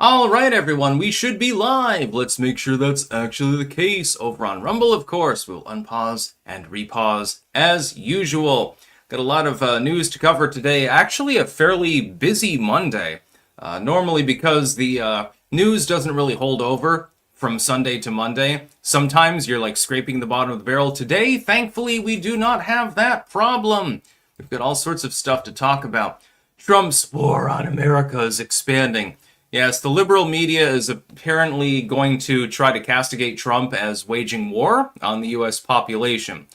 All right, everyone, we should be live. Let's make sure that's actually the case. Over on Rumble, of course, we'll unpause and repause as usual. Got a lot of news to cover today. Actually, a fairly busy Monday. Normally, because the news doesn't really hold over from Sunday to Monday, sometimes you're like scraping the bottom of the barrel. Today, thankfully, we do not have that problem. We've got all sorts of stuff to talk about. Trump's war on America is expanding. Yes, the liberal media is apparently going to try to castigate Trump as waging war on the U.S. population.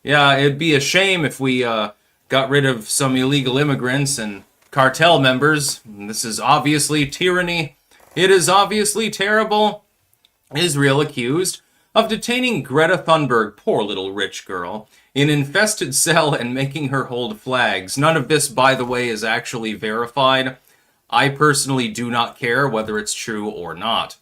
Yeah, it'd be a shame if we got rid of some illegal immigrants and cartel members. This is obviously tyranny. It is obviously terrible. Israel accused of detaining Greta Thunberg, poor little rich girl, in infested cell and making her hold flags. None of this, by the way, is actually verified. I personally do not care whether it's true or not.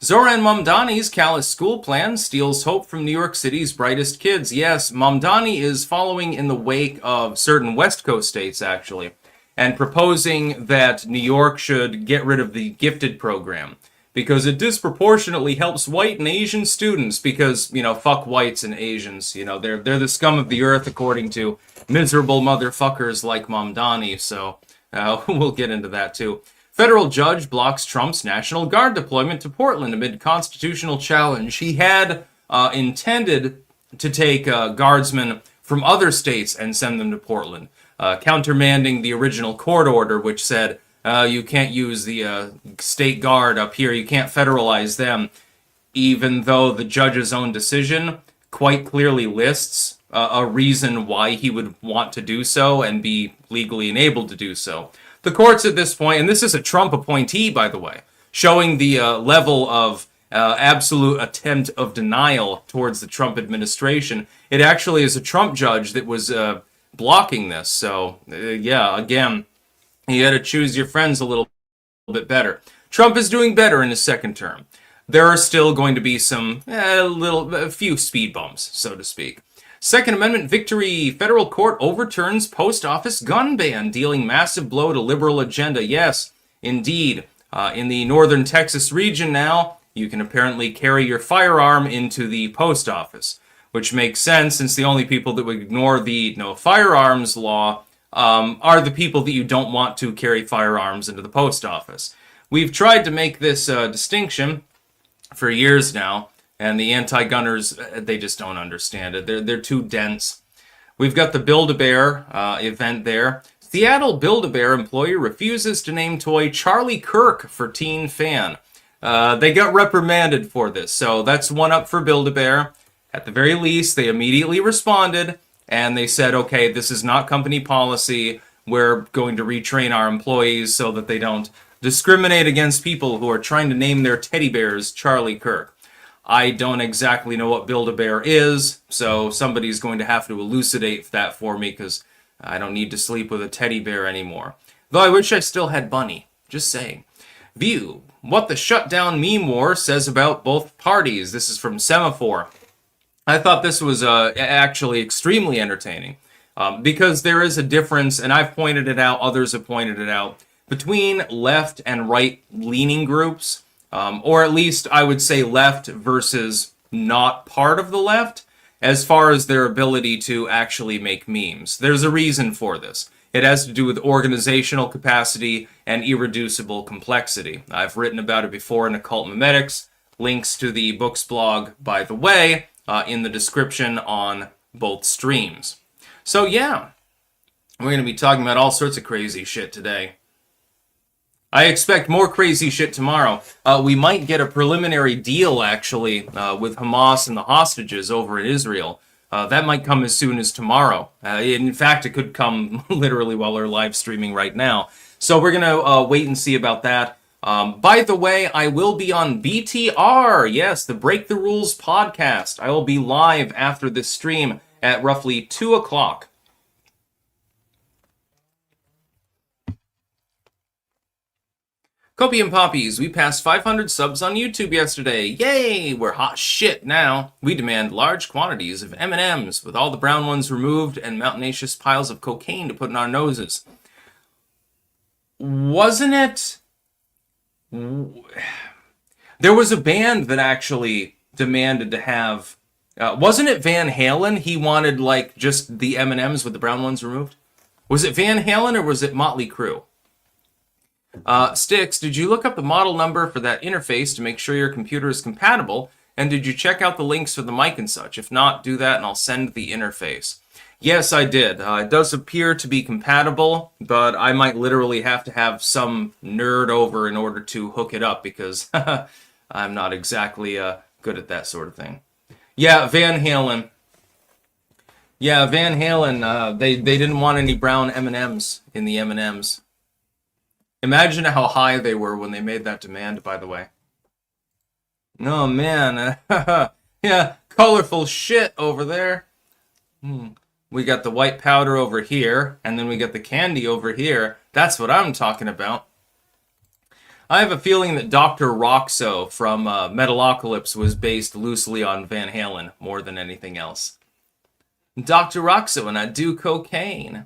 Zoran Mamdani's callous school plan steals hope from New York City's brightest kids. Yes, Mamdani is following in the wake of certain West Coast states, actually, and proposing that New York should get rid of the gifted program because it disproportionately helps white and Asian students because, fuck whites and Asians. They're the scum of the earth according to miserable motherfuckers like Mamdani, so we'll get into that too. Federal judge blocks Trump's National Guard deployment to Portland amid constitutional challenge. He had intended to take guardsmen from other states and send them to Portland, countermanding the original court order, which said you can't use the state guard up here, you can't federalize them, even though the judge's own decision quite clearly lists a reason why he would want to do so and be legally enabled to do so. The courts at this point, and this is a Trump appointee, by the way, showing the level of absolute attempt of denial towards the Trump administration. It actually is a Trump judge that was blocking this. So, again, you got to choose your friends a little bit better. Trump is doing better in his second term. There are still going to be a few speed bumps, so to speak. Second Amendment victory. Federal court overturns post office gun ban, dealing massive blow to liberal agenda. Yes, indeed. In the northern Texas region now, you can apparently carry your firearm into the post office, which makes sense since the only people that would ignore the no firearms law are the people that you don't want to carry firearms into the post office. We've tried to make this distinction for years now, and the anti-gunners, they just don't understand it. They're too dense. We've got the Build-A-Bear event there. Seattle Build-A-Bear employee refuses to name toy Charlie Kirk for teen fan. They got reprimanded for this, so that's one up for Build-A-Bear. At the very least, they immediately responded, and they said, okay, this is not company policy. We're going to retrain our employees so that they don't discriminate against people who are trying to name their teddy bears Charlie Kirk. I don't exactly know what Build-A-Bear is, so somebody's going to have to elucidate that for me because I don't need to sleep with a teddy bear anymore. Though I wish I still had Bunny. Just saying. View. What the shutdown meme war says about both parties. This is from Semaphore. I thought this was actually extremely entertaining because there is a difference, and I've pointed it out, others have pointed it out, between left and right-leaning groups. Or at least I would say left versus not part of the left, as far as their ability to actually make memes. There's a reason for this. It has to do with organizational capacity and irreducible complexity. I've written about it before in Occult Memetics. Links to the book's blog, by the way, in the description on both streams. So yeah, we're going to be talking about all sorts of crazy shit today. I expect more crazy shit tomorrow. We might get a preliminary deal, actually, with Hamas and the hostages over in Israel. That might come as soon as tomorrow. In fact, it could come literally while we're live streaming right now. So we're going to wait and see about that. By the way, I will be on BTR. Yes, the Break the Rules podcast. I will be live after this stream at roughly 2 o'clock. Copium Poppies, we passed 500 subs on YouTube yesterday. Yay! We're hot shit now. We demand large quantities of M&Ms with all the brown ones removed and mountainaceous piles of cocaine to put in our noses. Wasn't it There was a band that actually demanded to have. Wasn't it Van Halen? He wanted like just the M&Ms with the brown ones removed. Was it Van Halen or was it Motley Crue? Sticks, did you look up the model number for that interface to make sure your computer is compatible? And did you check out the links for the mic and such? If not, do that and I'll send the interface. Yes, I did. It does appear to be compatible, but I might literally have to have some nerd over in order to hook it up because I'm not exactly good at that sort of thing. Yeah, Van Halen. Yeah, Van Halen, they didn't want any brown M&Ms in the M&Ms. Imagine how high they were when they made that demand, by the way. Oh, man. Yeah, colorful shit over there. We got the white powder over here, and then we got the candy over here. That's what I'm talking about. I have a feeling that Dr. Roxo from Metalocalypse was based loosely on Van Halen more than anything else. Dr. Roxo and I do cocaine.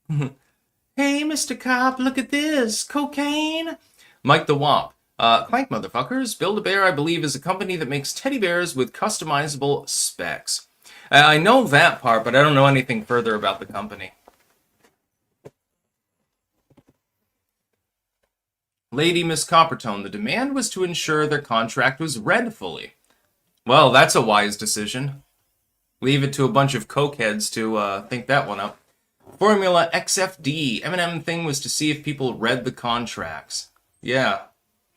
Hey, Mr. Cop, look at this. Cocaine? Mike the Womp. Clank motherfuckers. Build-A-Bear, I believe, is a company that makes teddy bears with customizable specs. I know that part, but I don't know anything further about the company. Lady Miss Coppertone, the demand was to ensure their contract was read fully. Well, that's a wise decision. Leave it to a bunch of cokeheads to think that one up. Formula XFD. M&M thing was to see if people read the contracts. Yeah,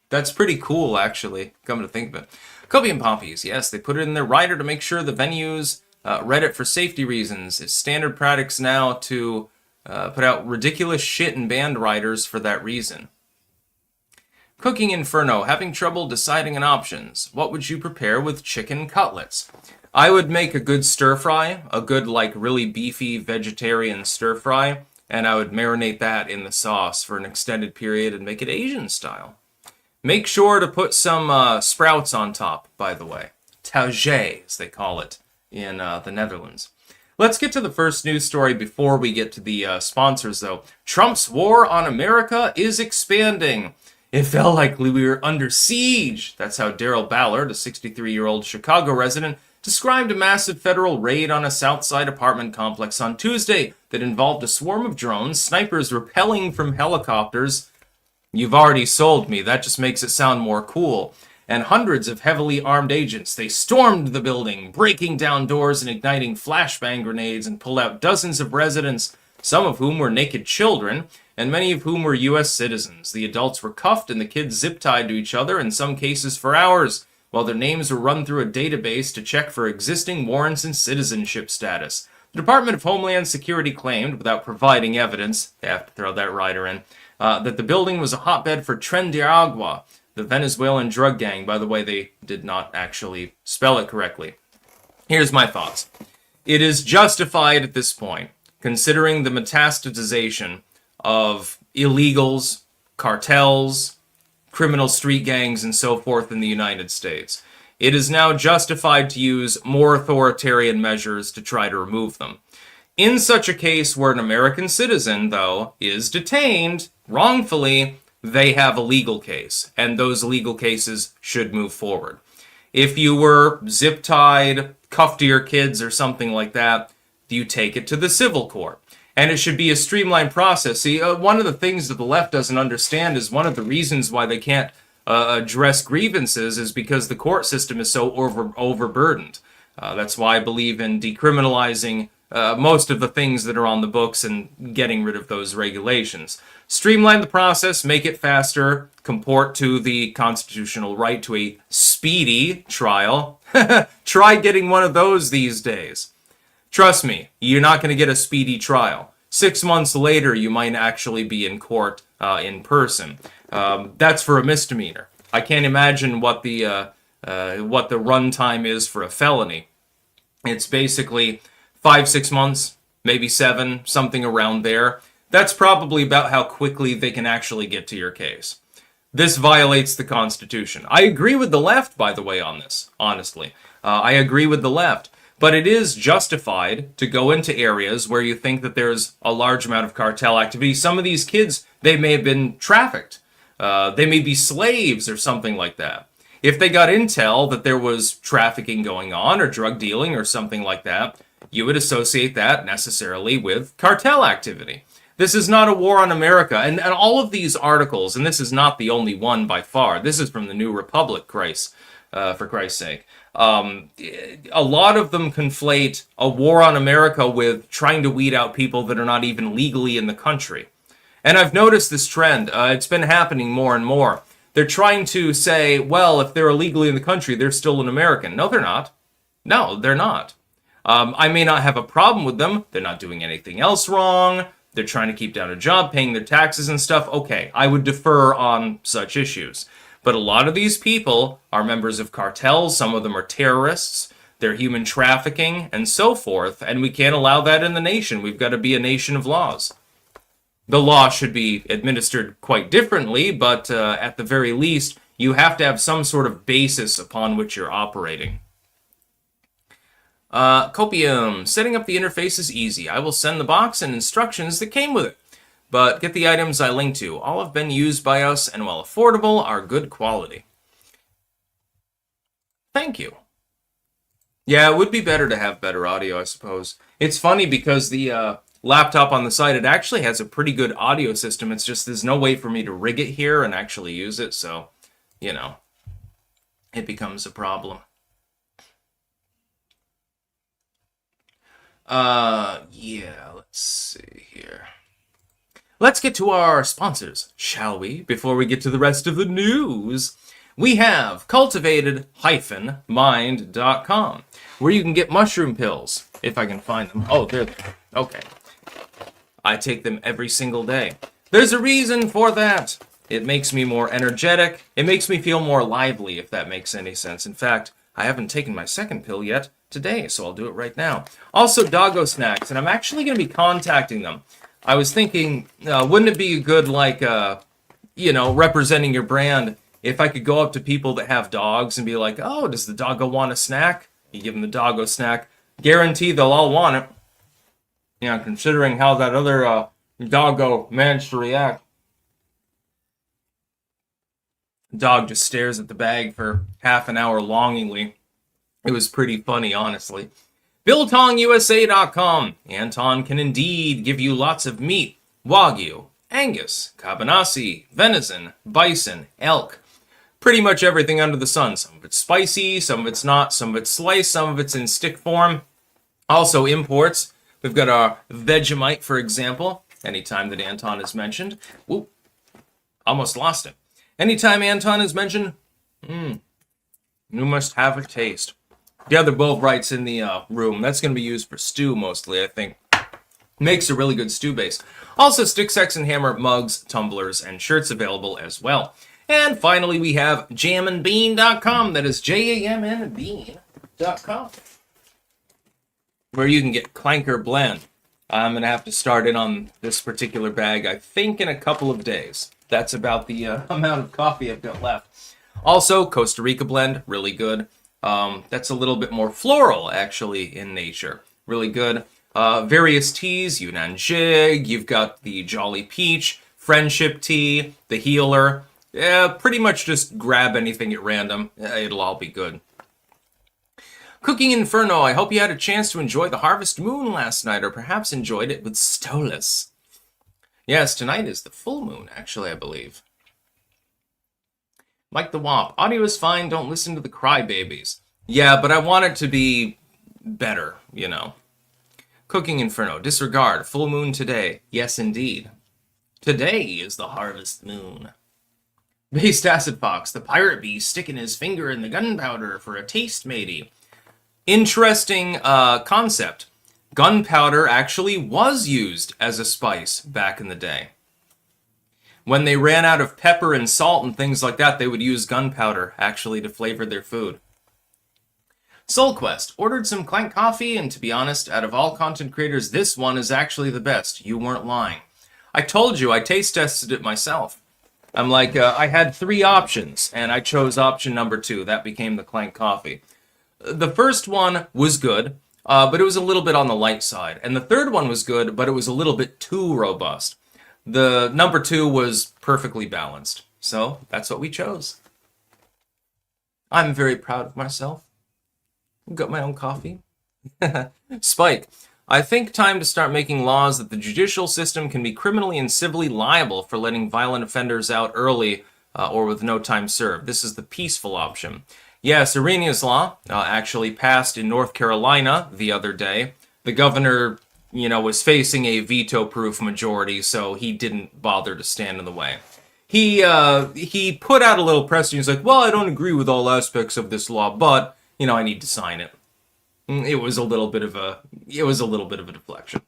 that's pretty cool, actually, come to think of it. Copium Pompies, yes, they put it in their rider to make sure the venues read it for safety reasons. It's standard practice now to put out ridiculous shit in band riders for that reason. Cooking Inferno, having trouble deciding on options. What would you prepare with chicken cutlets? I would make a good stir fry, a good like really beefy vegetarian stir fry, and I would marinate that in the sauce for an extended period and make it Asian style. Make sure to put some sprouts on top, by the way. Tauge, as they call it in the Netherlands. Let's get to the first news story before we get to the sponsors, though. Trump's war on America is expanding. It felt like we were under siege. That's how Daryl Ballard, a 63-year-old Chicago resident, described a massive federal raid on a Southside apartment complex on Tuesday that involved a swarm of drones, snipers rappelling from helicopters. You've already sold me. That just makes it sound more cool. And hundreds of heavily armed agents. They stormed the building, breaking down doors and igniting flashbang grenades, and pulled out dozens of residents, some of whom were naked children, and many of whom were U.S. citizens. The adults were cuffed and the kids zip-tied to each other, in some cases for hours, while their names were run through a database to check for existing warrants and citizenship status. The Department of Homeland Security claimed, without providing evidence, they have to throw that rider in, that the building was a hotbed for Tren de Agua, the Venezuelan drug gang. By the way, they did not actually spell it correctly. Here's my thoughts. It is justified at this point, considering the metastasization of illegals, cartels, criminal street gangs, and so forth in the United States. It is now justified to use more authoritarian measures to try to remove them. In such a case where an American citizen, though, is detained wrongfully, they have a legal case, and those legal cases should move forward. If you were zip-tied, cuffed to your kids, or something like that, you take it to the civil court. And it should be a streamlined process. See, one of the things that the left doesn't understand is one of the reasons why they can't address grievances is because the court system is so overburdened. That's why I believe in decriminalizing most of the things that are on the books and getting rid of those regulations. Streamline the process, make it faster, comport to the constitutional right to a speedy trial. Try getting one of those these days. Trust me, you're not going to get a speedy trial. 6 months later, you might actually be in court in person. That's for a misdemeanor. I can't imagine what the runtime is for a felony. It's basically 5-6 months, maybe 7, something around there. That's probably about how quickly they can actually get to your case. This violates the Constitution. I agree with the left, by the way, on this, honestly. I agree with the left. But it is justified to go into areas where you think that there's a large amount of cartel activity. Some of these kids, they may have been trafficked. They may be slaves or something like that. If they got intel that there was trafficking going on or drug dealing or something like that, you would associate that necessarily with cartel activity. This is not a war on America. And all of these articles, and this is not the only one by far, this is from the New Republic, for Christ's sake. A lot of them conflate a war on America with trying to weed out people that are not even legally in the country. And I've noticed this trend. It's been happening more and more. They're trying to say, well, if they're illegally in the country, they're still an American. No, they're not. No, they're not. I may not have a problem with them. They're not doing anything else wrong. They're trying to keep down a job, paying their taxes and stuff. Okay, I would defer on such issues. But a lot of these people are members of cartels. Some of them are terrorists. They're human trafficking and so forth. And we can't allow that in the nation. We've got to be a nation of laws. The law should be administered quite differently, but at the very least, you have to have some sort of basis upon which you're operating. Copium. Setting up the interface is easy. I will send the box and instructions that came with it. But get the items I linked to. All have been used by us, and while affordable, are good quality. Thank you. Yeah, it would be better to have better audio, I suppose. It's funny because the laptop on the side, it actually has a pretty good audio system. It's just there's no way for me to rig it here and actually use it, so, you know, it becomes a problem. Yeah, let's see here. Let's get to our sponsors, shall we? Before we get to the rest of the news. We have cultivated-mind.com, where you can get mushroom pills, if I can find them. Oh, they're there. Okay. I take them every single day. There's a reason for that. It makes me more energetic. It makes me feel more lively, if that makes any sense. In fact, I haven't taken my second pill yet today, so I'll do it right now. Also, Doggo Snacks, and I'm actually going to be contacting them. I was thinking, wouldn't it be good, like, representing your brand, if I could go up to people that have dogs and be like, oh, does the doggo want a snack? You give them the doggo snack. Guarantee they'll all want it. Yeah, considering how that other doggo managed to react. The dog just stares at the bag for half an hour longingly. It was pretty funny, honestly. BiltongUSA.com. Anton can indeed give you lots of meat. Wagyu, Angus, Cabanassi, venison, bison, elk. Pretty much everything under the sun. Some of it's spicy, some of it's not, some of it's sliced, some of it's in stick form. Also imports. We've got our Vegemite, for example. Anytime that Anton is mentioned. Whoop. Almost lost it. Anytime Anton is mentioned, you must have a taste. The other both rights in the room. That's going to be used for stew mostly, I think. Makes a really good stew base. Also, Stick, Sex, and Hammer mugs, tumblers, and shirts available as well. And finally, we have jamandbean.com. That is JAMNbean.com. Where you can get Clanker Blend. I'm going to have to start in on this particular bag, I think, in a couple of days. That's about the amount of coffee I've got left. Also, Costa Rica Blend, really good. That's a little bit more floral, actually, in nature. Really good. Various teas, Yunnan Jig, you've got the Jolly Peach, Friendship Tea, the Healer. Yeah, pretty much just grab anything at random. It'll all be good. Cooking Inferno, I hope you had a chance to enjoy the Harvest Moon last night, or perhaps enjoyed it with Stolas. Yes, tonight is the full moon, actually, I believe. Mike the Womp, audio is fine, don't listen to the crybabies. Yeah, but I want it to be better, you know. Cooking Inferno, disregard, full moon today. Yes, indeed. Today is the harvest moon. Based Acid Fox, the pirate bee sticking his finger in the gunpowder for a taste, matey. Interesting concept. Gunpowder actually was used as a spice back in the day. When they ran out of pepper and salt and things like that, they would use gunpowder, actually, to flavor their food. SoulQuest, ordered some Clank coffee, and to be honest, out of all content creators, this one is actually the best. You weren't lying. I told you, I taste tested it myself. I'm like, I had 3 options, and I chose option number 2. That became the Clank coffee. The first one was good, but it was a little bit on the light side. And the third one was good, but it was a little bit too robust. The number 2 was perfectly balanced. So that's what we chose. I'm very proud of myself. I've got my own coffee. Spike, I think time to start making laws that the judicial system can be criminally and civilly liable for letting violent offenders out early or with no time served. This is the peaceful option. Yes, Irenia's law actually passed in North Carolina the other day. The governor, was facing a veto-proof majority, so he didn't bother to stand in the way. He put out a little press and he's like, well, I don't agree with all aspects of this law, but, I need to sign it. It was a little bit of a deflection.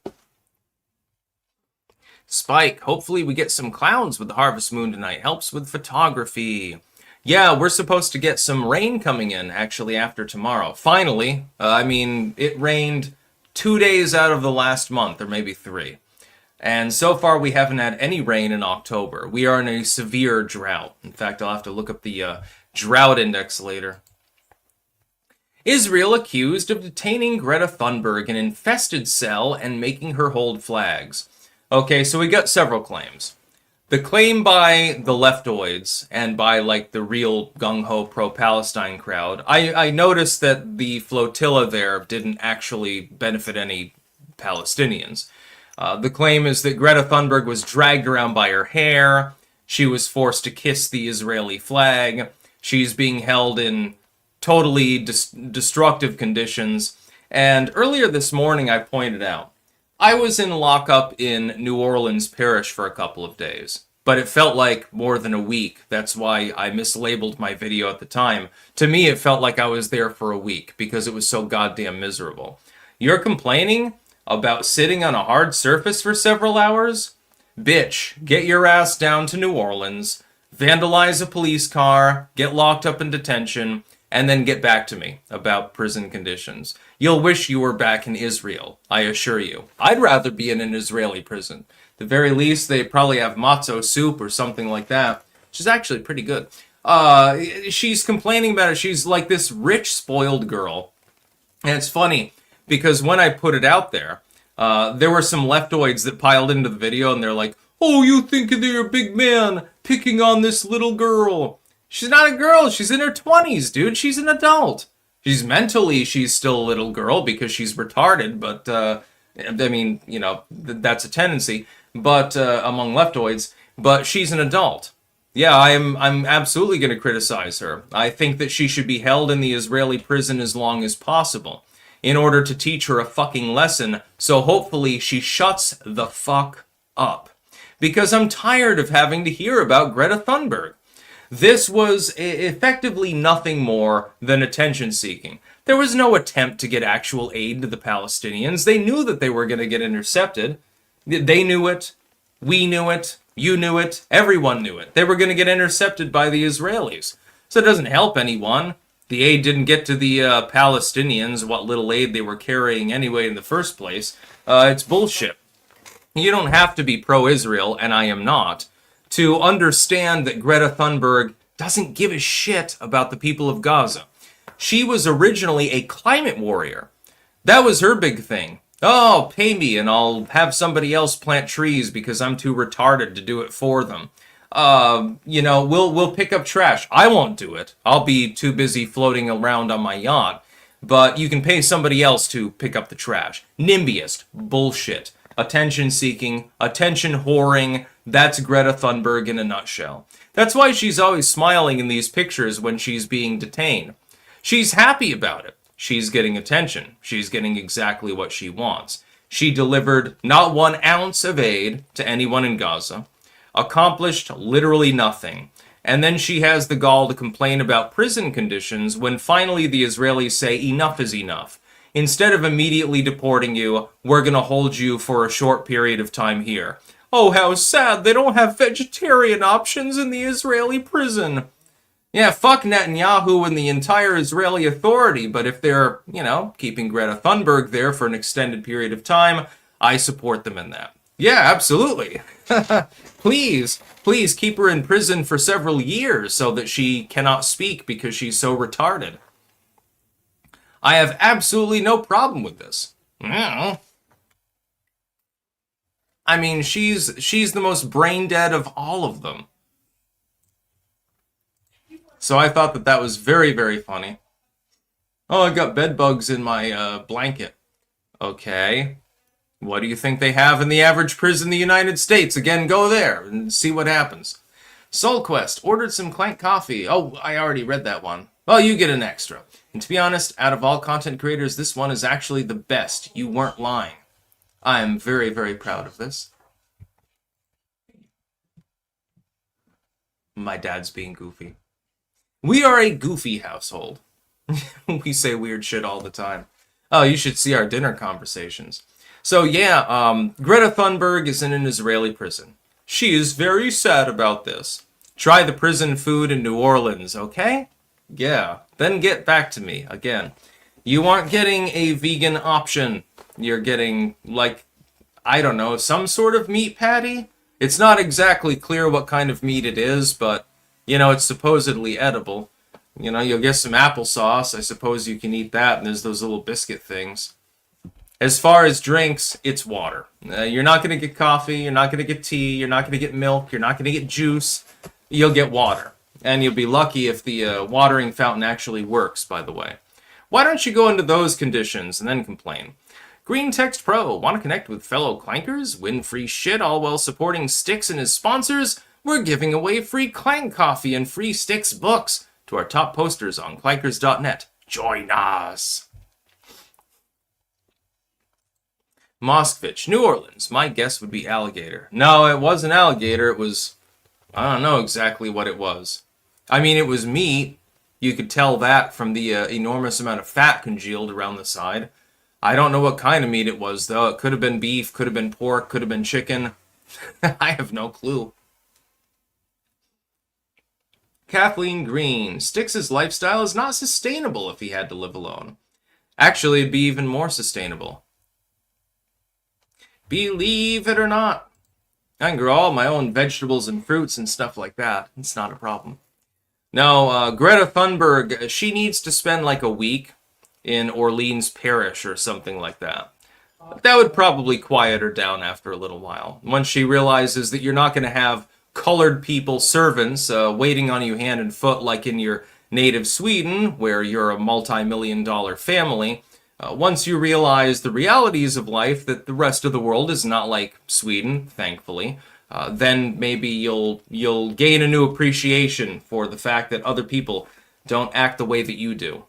Spike, hopefully we get some clouds with the harvest moon tonight. Helps with photography. Yeah, we're supposed to get some rain coming in, actually, after tomorrow. Finally. It rained 2 days out of the last month, or maybe 3. And so far, we haven't had any rain in October. We are in a severe drought. In fact, I'll have to look up the drought index later. Israel accused of detaining Greta Thunberg in an infested cell and making her hold flags. Okay, so we got several claims. The claim by the leftoids and by, the real gung-ho pro-Palestine crowd, I noticed that the flotilla there didn't actually benefit any Palestinians. The claim is that Greta Thunberg was dragged around by her hair, she was forced to kiss the Israeli flag, she's being held in totally destructive conditions, and earlier this morning I pointed out, I was in lockup in New Orleans Parish for a couple of days, but it felt like more than a week. That's why I mislabeled my video at the time. To me, it felt like I was there for a week because it was so goddamn miserable. You're complaining about sitting on a hard surface for several hours? Bitch, get your ass down to New Orleans, vandalize a police car, get locked up in detention, and then get back to me about prison conditions. You'll wish you were back in Israel, I assure you. I'd rather be in an Israeli prison. At the very least, they probably have matzo soup or something like that, which is actually pretty good. She's complaining about it. She's like this rich, spoiled girl. And it's funny, because when I put it out there, there were some leftoids that piled into the video, and they're like, oh, you think they're a big man picking on this little girl. She's not a girl. She's in her 20s, dude. She's an adult. She's still a little girl because she's retarded, but, that's a tendency, but, among leftoids, but she's an adult. Yeah, I'm absolutely going to criticize her. I think that she should be held in the Israeli prison as long as possible in order to teach her a fucking lesson, so hopefully she shuts the fuck up. Because I'm tired of having to hear about Greta Thunberg. This was effectively nothing more than attention-seeking. There was no attempt to get actual aid to the Palestinians. They knew that they were going to get intercepted. They knew it. We knew it. You knew it. Everyone knew it. They were going to get intercepted by the Israelis. So it doesn't help anyone. The aid didn't get to the Palestinians, what little aid they were carrying anyway in the first place. It's bullshit. You don't have to be pro-Israel, and I am not, to understand that Greta Thunberg doesn't give a shit about the people of Gaza. She was originally a climate warrior. That was her big thing. Oh, pay me and I'll have somebody else plant trees because I'm too retarded to do it for them. We'll pick up trash. I won't do it. I'll be too busy floating around on my yacht. But you can pay somebody else to pick up the trash. NIMBYist. Bullshit. Attention-seeking. Attention-whoring. That's Greta Thunberg in a nutshell. That's why she's always smiling in these pictures when she's being detained. She's happy about it. She's getting attention. She's getting exactly what she wants. She delivered not 1 ounce of aid to anyone in Gaza, accomplished literally nothing, and then she has the gall to complain about prison conditions when finally the Israelis say enough is enough. Instead of immediately deporting you, we're going to hold you for a short period of time here. Oh, how sad, they don't have vegetarian options in the Israeli prison. Yeah, fuck Netanyahu and the entire Israeli Authority, but if they're, keeping Greta Thunberg there for an extended period of time, I support them in that. Yeah, absolutely. Please keep her in prison for several years so that she cannot speak because she's so retarded. I have absolutely no problem with this. I mean, she's the most brain dead of all of them. So I thought that that was very, very funny. Oh, I got bed bugs in my blanket. Okay. What do you think they have in the average prison in the United States? Again, go there and see what happens. SoulQuest ordered some Clank coffee. Oh, I already read that one. Well, you get an extra. And to be honest, out of all content creators, this one is actually the best. You weren't lying. I am very, very proud of this. My dad's being goofy. We are a goofy household. We say weird shit all the time. Oh, you should see our dinner conversations. So yeah, Greta Thunberg is in an Israeli prison. She is very sad about this. Try the prison food in New Orleans, okay? Yeah, then get back to me again. You aren't getting a vegan option. You're getting, like, I don't know, some sort of meat patty? It's not exactly clear what kind of meat it is, but, you know, it's supposedly edible. You know, you'll get some applesauce. I suppose you can eat that, and there's those little biscuit things. As far as drinks, it's water. You're not going to get coffee, you're not going to get tea, you're not going to get milk, you're not going to get juice. You'll get water. And you'll be lucky if the watering fountain actually works, by the way. Why don't you go into those conditions and then complain? Green Text Pro, want to connect with fellow clankers? Win free shit all while supporting Styx and his sponsors? We're giving away free Clank coffee and free Styx books to our top posters on clankers.net. Join us! Moskvich, New Orleans. My guess would be alligator. No, it wasn't alligator. It was... I don't know exactly what it was. I mean, it was meat. You could tell that from the enormous amount of fat congealed around the side. I don't know what kind of meat it was, though. It could have been beef, could have been pork, could have been chicken. I have no clue. Kathleen Green. Styx's lifestyle is not sustainable if he had to live alone. Actually, it'd be even more sustainable. Believe it or not. I can grow all my own vegetables and fruits and stuff like that. It's not a problem. No, Greta Thunberg, she needs to spend like a week in Orleans Parish or something like that. That would probably quiet her down after a little while. Once she realizes that you're not going to have colored people servants waiting on you hand and foot like in your native Sweden, where you're a multi-million-dollar family. Once you realize the realities of life, that the rest of the world is not like Sweden, thankfully, then maybe you'll gain a new appreciation for the fact that other people don't act the way that you do.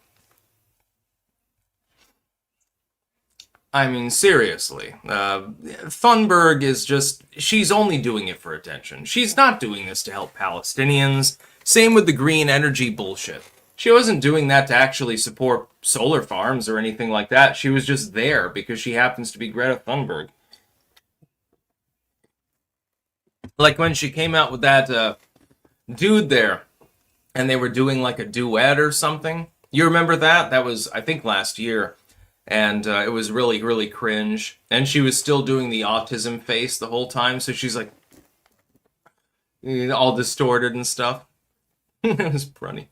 I mean, seriously, Thunberg is just, she's only doing it for attention. She's not doing this to help Palestinians. Same with the green energy bullshit. She wasn't doing that to actually support solar farms or anything like that. She was just there because she happens to be Greta Thunberg. Like when she came out with that dude there, and they were doing like a duet or something. You remember that? That was, I think, last year. And it was really, really cringe. And she was still doing the autism face the whole time, so she's like, all distorted and stuff. It was pretty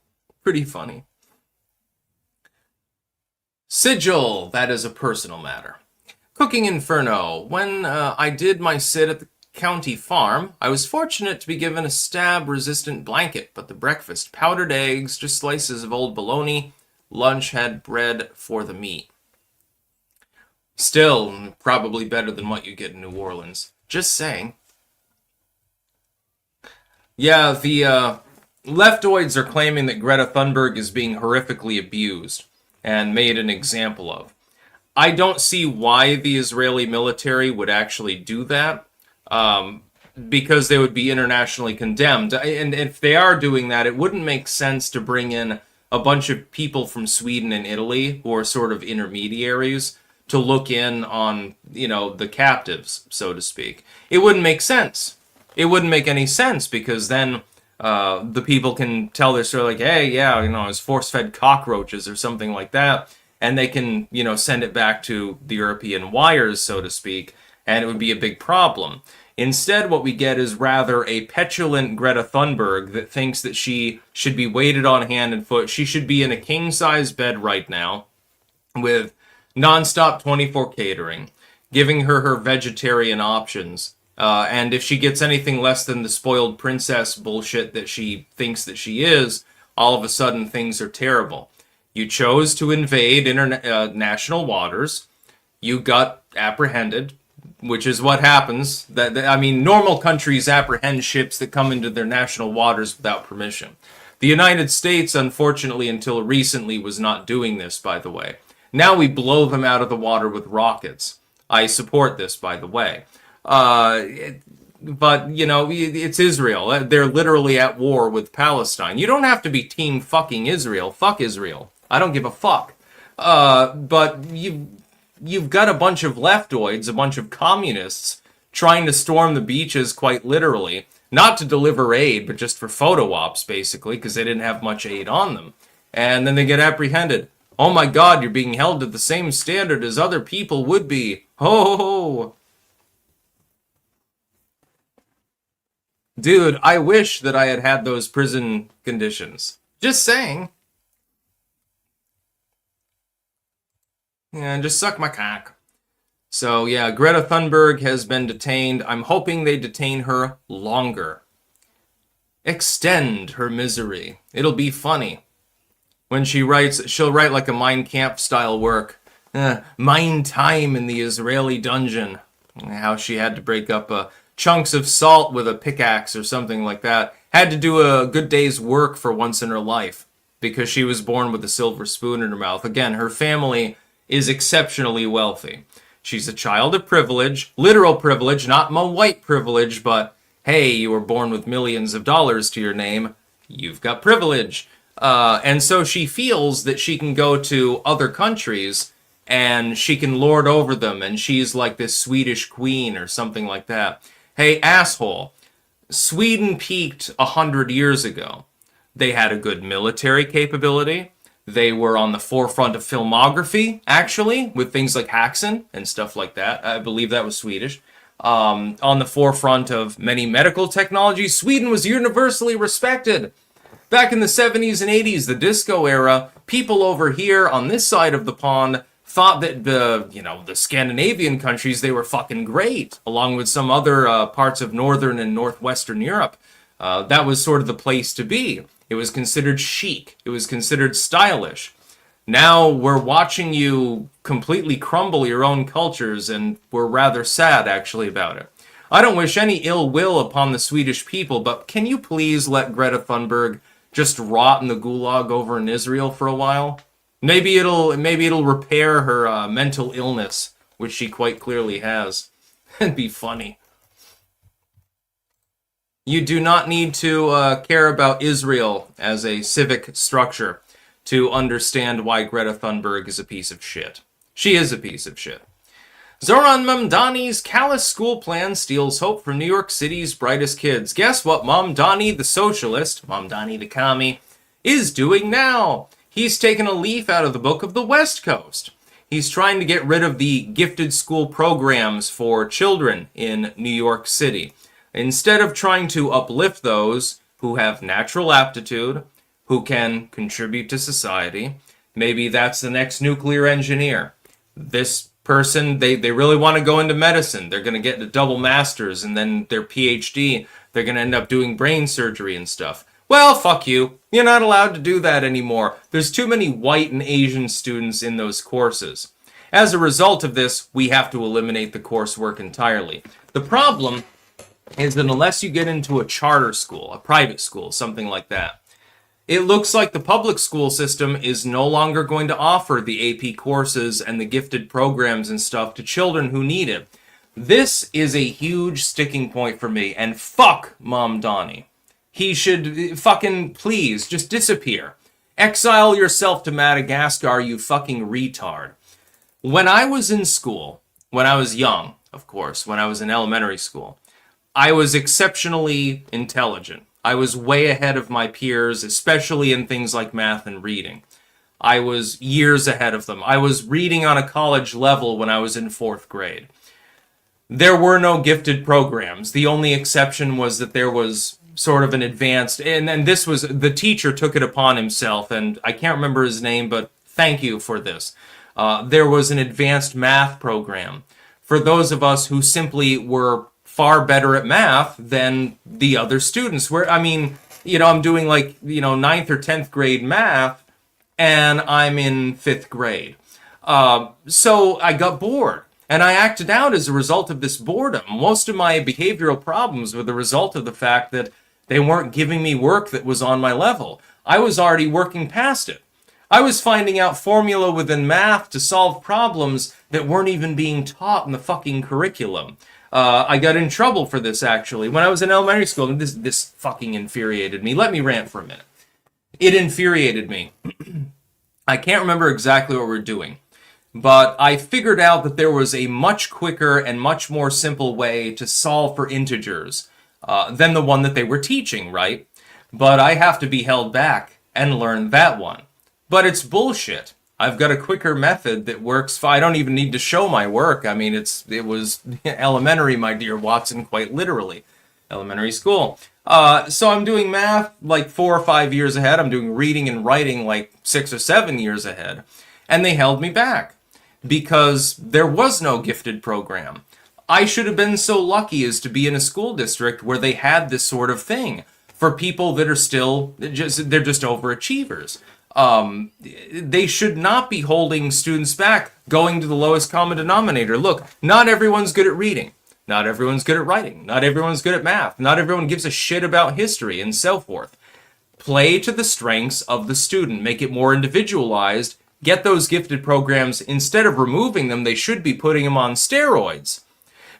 funny. Sigil, that is a personal matter. Cooking Inferno. When I did my sit at the county farm, I was fortunate to be given a stab-resistant blanket, but the breakfast, powdered eggs, just slices of old bologna. Lunch had bread for the meat. Still, probably better than what you get in New Orleans. Just saying. Yeah, the leftoids are claiming that Greta Thunberg is being horrifically abused and made an example of. I don't see why the Israeli military would actually do that, because they would be internationally condemned. And if they are doing that, it wouldn't make sense to bring in a bunch of people from Sweden and Italy who are sort of intermediaries to look in on, you know, the captives, so to speak. It wouldn't make sense. It wouldn't make any sense because then the people can tell their story like, hey, yeah, you know, I was force-fed cockroaches or something like that, and they can, you know, send it back to the European wires, so to speak, and it would be a big problem. Instead, what we get is rather a petulant Greta Thunberg that thinks that she should be weighted on hand and foot. She should be in a king-size bed right now with non-stop 24 catering, giving her vegetarian options, And if she gets anything less than the spoiled princess bullshit that she thinks that she is, all of a sudden things are terrible. You chose to invade international waters. You got apprehended, which is what happens. I mean, normal countries apprehend ships that come into their national waters without permission. The United States, unfortunately, until recently, was not doing this, by the way. Now we blow them out of the water with rockets. I support this, by the way. But, you know, it's Israel. They're literally at war with Palestine. You don't have to be team fucking Israel. Fuck Israel. I don't give a fuck. But you've got a bunch of leftoids, a bunch of communists, trying to storm the beaches quite literally. Not to deliver aid, but just for photo ops, basically, because they didn't have much aid on them. And then they get apprehended. Oh my god, you're being held to the same standard as other people would be. Ho ho ho. Dude, I wish that I had had those prison conditions. Just saying. Yeah, just suck my cock. So yeah, Greta Thunberg has been detained. I'm hoping they detain her longer. Extend her misery. It'll be funny. When she writes, she'll write like a Mein Kampf style work. Mein time in the Israeli dungeon. How she had to break up chunks of salt with a pickaxe or something like that. Had to do a good day's work for once in her life. Because she was born with a silver spoon in her mouth. Again, her family is exceptionally wealthy. She's a child of privilege, literal privilege, not white privilege, but hey, you were born with millions of dollars to your name, you've got privilege. And so she feels that she can go to other countries and she can lord over them, and she's like this Swedish queen or something like that. Hey, asshole, Sweden peaked 100 years ago. They had a good military capability. They were on the forefront of filmography, actually, with things like Haxan and stuff like that. I believe that was Swedish. On the forefront of many medical technologies. Sweden was universally respected. Back in the 70s and 80s, the disco era, people over here on this side of the pond thought that the Scandinavian countries, they were fucking great, along with some other parts of northern and northwestern Europe. That was sort of the place to be. It was considered chic. It was considered stylish. Now we're watching you completely crumble your own cultures, and we're rather sad, actually, about it. I don't wish any ill will upon the Swedish people, but can you please let Greta Thunberg just rot in the gulag over in Israel for a while? Maybe it'll repair her mental illness, which she quite clearly has. It'd be funny. You do not need to care about Israel as a civic structure to understand why Greta Thunberg is a piece of shit. She is a piece of shit. Zoran Mamdani's callous school plan steals hope from New York City's brightest kids. Guess what Mamdani the socialist, Mamdani the commie, is doing now? He's taken a leaf out of the book of the West Coast. He's trying to get rid of the gifted school programs for children in New York City. Instead of trying to uplift those who have natural aptitude, who can contribute to society, maybe that's the next nuclear engineer. This person, they really want to go into medicine. They're going to get a double master's and then their PhD. They're going to end up doing brain surgery and stuff. Well, fuck you. You're not allowed to do that anymore. There's too many white and Asian students in those courses. As a result of this, we have to eliminate the coursework entirely. The problem is that unless you get into a charter school, a private school, something like that, it looks like the public school system is no longer going to offer the AP courses and the gifted programs and stuff to children who need it. This is a huge sticking point for me, and fuck Mamdani. He should fucking please just disappear. Exile yourself to Madagascar, you fucking retard. When I was in school, when I was young, of course, when I was in elementary school, I was exceptionally intelligent. I was way ahead of my peers, especially in things like math and reading. I was years ahead of them. I was reading on a college level when I was in 4th grade. There were no gifted programs. The only exception was that there was sort of an advanced, and this was, the teacher took it upon himself, and I can't remember his name, but thank you for this. There was an advanced math program for those of us who simply were far better at math than the other students. Where, I mean, I'm doing like, ninth or 10th grade math, and I'm in 5th grade. So I got bored. And I acted out as a result of this boredom. Most of my behavioral problems were the result of the fact that they weren't giving me work that was on my level. I was already working past it. I was finding out formula within math to solve problems that weren't even being taught in the fucking curriculum. I got in trouble for this, actually. When I was in elementary school, this fucking infuriated me. Let me rant for a minute. It infuriated me. I can't remember exactly what we're doing. But I figured out that there was a much quicker and much more simple way to solve for integers than the one that they were teaching, right? But I have to be held back and learn that one. But it's bullshit. I've got a quicker method that works fine. I don't even need to show my work. I mean, it was elementary, my dear Watson, quite literally. Elementary school. So I'm doing math like 4 or 5 years ahead. I'm doing reading and writing like 6 or 7 years ahead. And they held me back because there was no gifted program. I should have been so lucky as to be in a school district where they had this sort of thing for people that are still they're just overachievers. They should not be holding students back, going to the lowest common denominator. Look, not everyone's good at reading. Not everyone's good at writing. Not everyone's good at math. Not everyone gives a shit about history and so forth. Play to the strengths of the student. Make it more individualized. Get those gifted programs. Instead of removing them, they should be putting them on steroids.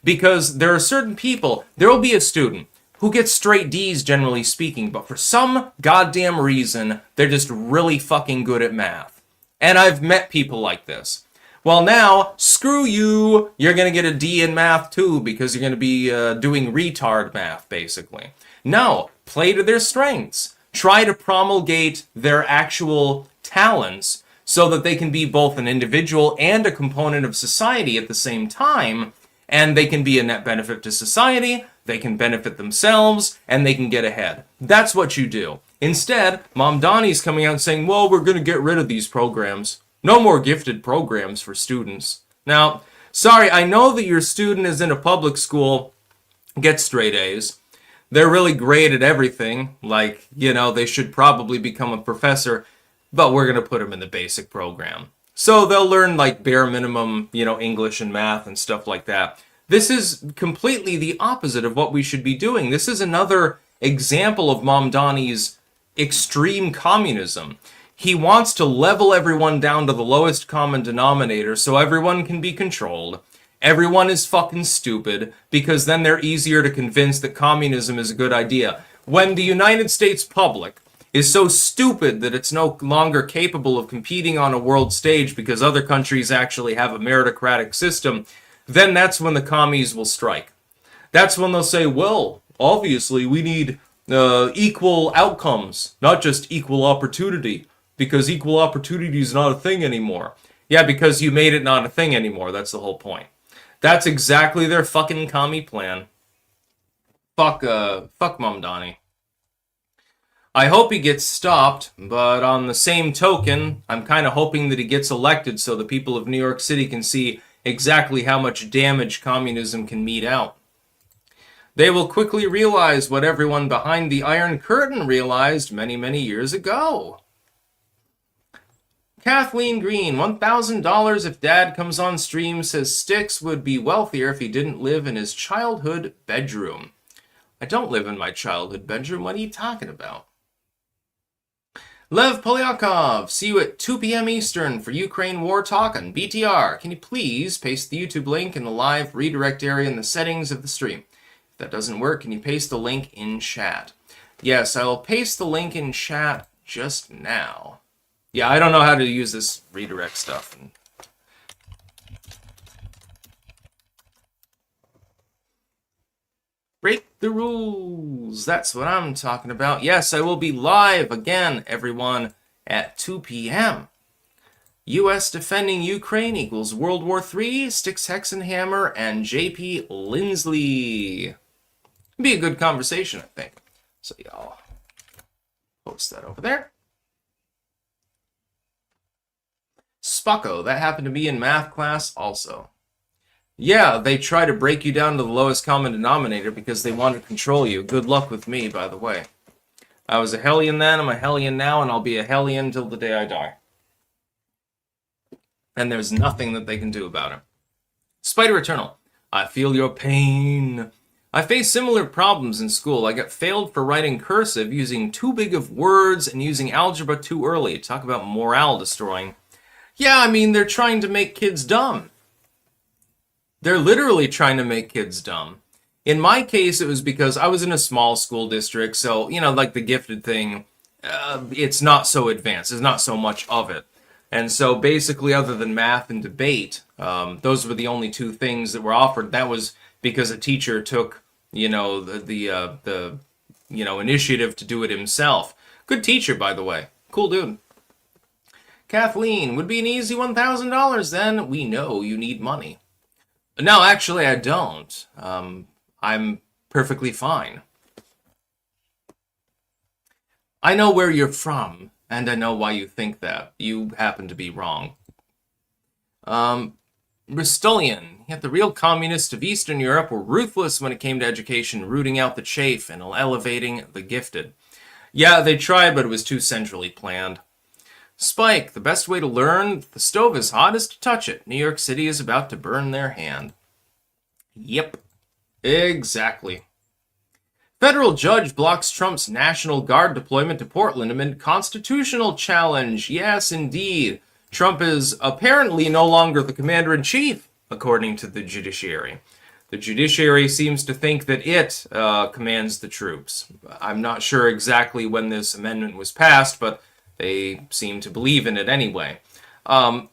Because there are certain people, there will be a student who gets straight D's generally speaking, but for some goddamn reason, they're just really fucking good at math. And I've met people like this. Well, now, screw you, you're going to get a D in math too, because you're going to be doing retard math, basically. No, play to their strengths. Try to promulgate their actual talents so that they can be both an individual and a component of society at the same time, and they can be a net benefit to society, they can benefit themselves, and they can get ahead. That's what you do. Instead, Mamdani's coming out saying, well, we're going to get rid of these programs. No more gifted programs for students. Now, sorry, I know that your student is in a public school, gets straight A's. They're really great at everything, like, they should probably become a professor, but we're going to put them in the basic program. So they'll learn, like, bare minimum, English and math and stuff like that. This is completely the opposite of what we should be doing. This is another example of Mamdani's extreme communism. He wants to level everyone down to the lowest common denominator so everyone can be controlled. Everyone is fucking stupid, because then they're easier to convince that communism is a good idea. When the United States public is so stupid that it's no longer capable of competing on a world stage because other countries actually have a meritocratic system, then that's when the commies will strike. That's when they'll say, well, obviously we need equal outcomes, not just equal opportunity, because equal opportunity is not a thing anymore. Yeah, because you made it not a thing anymore. That's the whole point. That's exactly their fucking commie plan. Fuck Mamdani. I hope he gets stopped, but on the same token, I'm kind of hoping that he gets elected so the people of New York City can see exactly how much damage communism can mete out. They will quickly realize what everyone behind the Iron Curtain realized many, many years ago. Kathleen Green, $1,000 if Dad comes on stream, says Styx would be wealthier if he didn't live in his childhood bedroom. I don't live in my childhood bedroom. What are you talking about? Lev Polyakov, see you at 2 p.m. Eastern for Ukraine War Talk on BTR. Can you please paste the YouTube link in the live redirect area in the settings of the stream? If that doesn't work, can you paste the link in chat? Yes, I will paste the link in chat just now. Yeah, I don't know how to use this redirect stuff. Break the rules. That's what I'm talking about. Yes, I will be live again, everyone, at 2 p.m. U.S. defending Ukraine equals World War III, Styx Hexenhammer, and J.P. Lindsley. Be a good conversation, I think. So y'all post that over there. Spocko, that happened to me in math class also. Yeah, they try to break you down to the lowest common denominator because they want to control you. Good luck with me, by the way. I was a Hellion then, I'm a Hellion now, and I'll be a Hellion till the day I die. And there's nothing that they can do about it. Spider Eternal. I feel your pain. I faced similar problems in school. I got failed for writing cursive, using too big of words, and using algebra too early. Talk about morale destroying. Yeah, I mean, they're trying to make kids dumb. They're literally trying to make kids dumb. In my case, it was because I was in a small school district, so, like the gifted thing, it's not so advanced. There's not so much of it. And so basically, other than math and debate, those were the only two things that were offered. That was because a teacher took, the initiative to do it himself. Good teacher, by the way. Cool dude. Kathleen, would be an easy $1,000 then. We know you need money. No, actually, I don't. I'm perfectly fine. I know where you're from, and I know why you think that. You happen to be wrong. Ristolian, yet the real communists of Eastern Europe were ruthless when it came to education, rooting out the chafe and elevating the gifted. Yeah, they tried, but it was too centrally planned. Spike, the best way to learn the stove is hot is to touch it. New York City is about to burn their hand. Yep, exactly. Federal judge blocks Trump's National Guard deployment to Portland amid constitutional challenge. Yes, indeed. Trump is apparently no longer the commander-in-chief, according to the judiciary. The judiciary seems to think that it commands the troops. I'm not sure exactly when this amendment was passed, but they seem to believe in it anyway.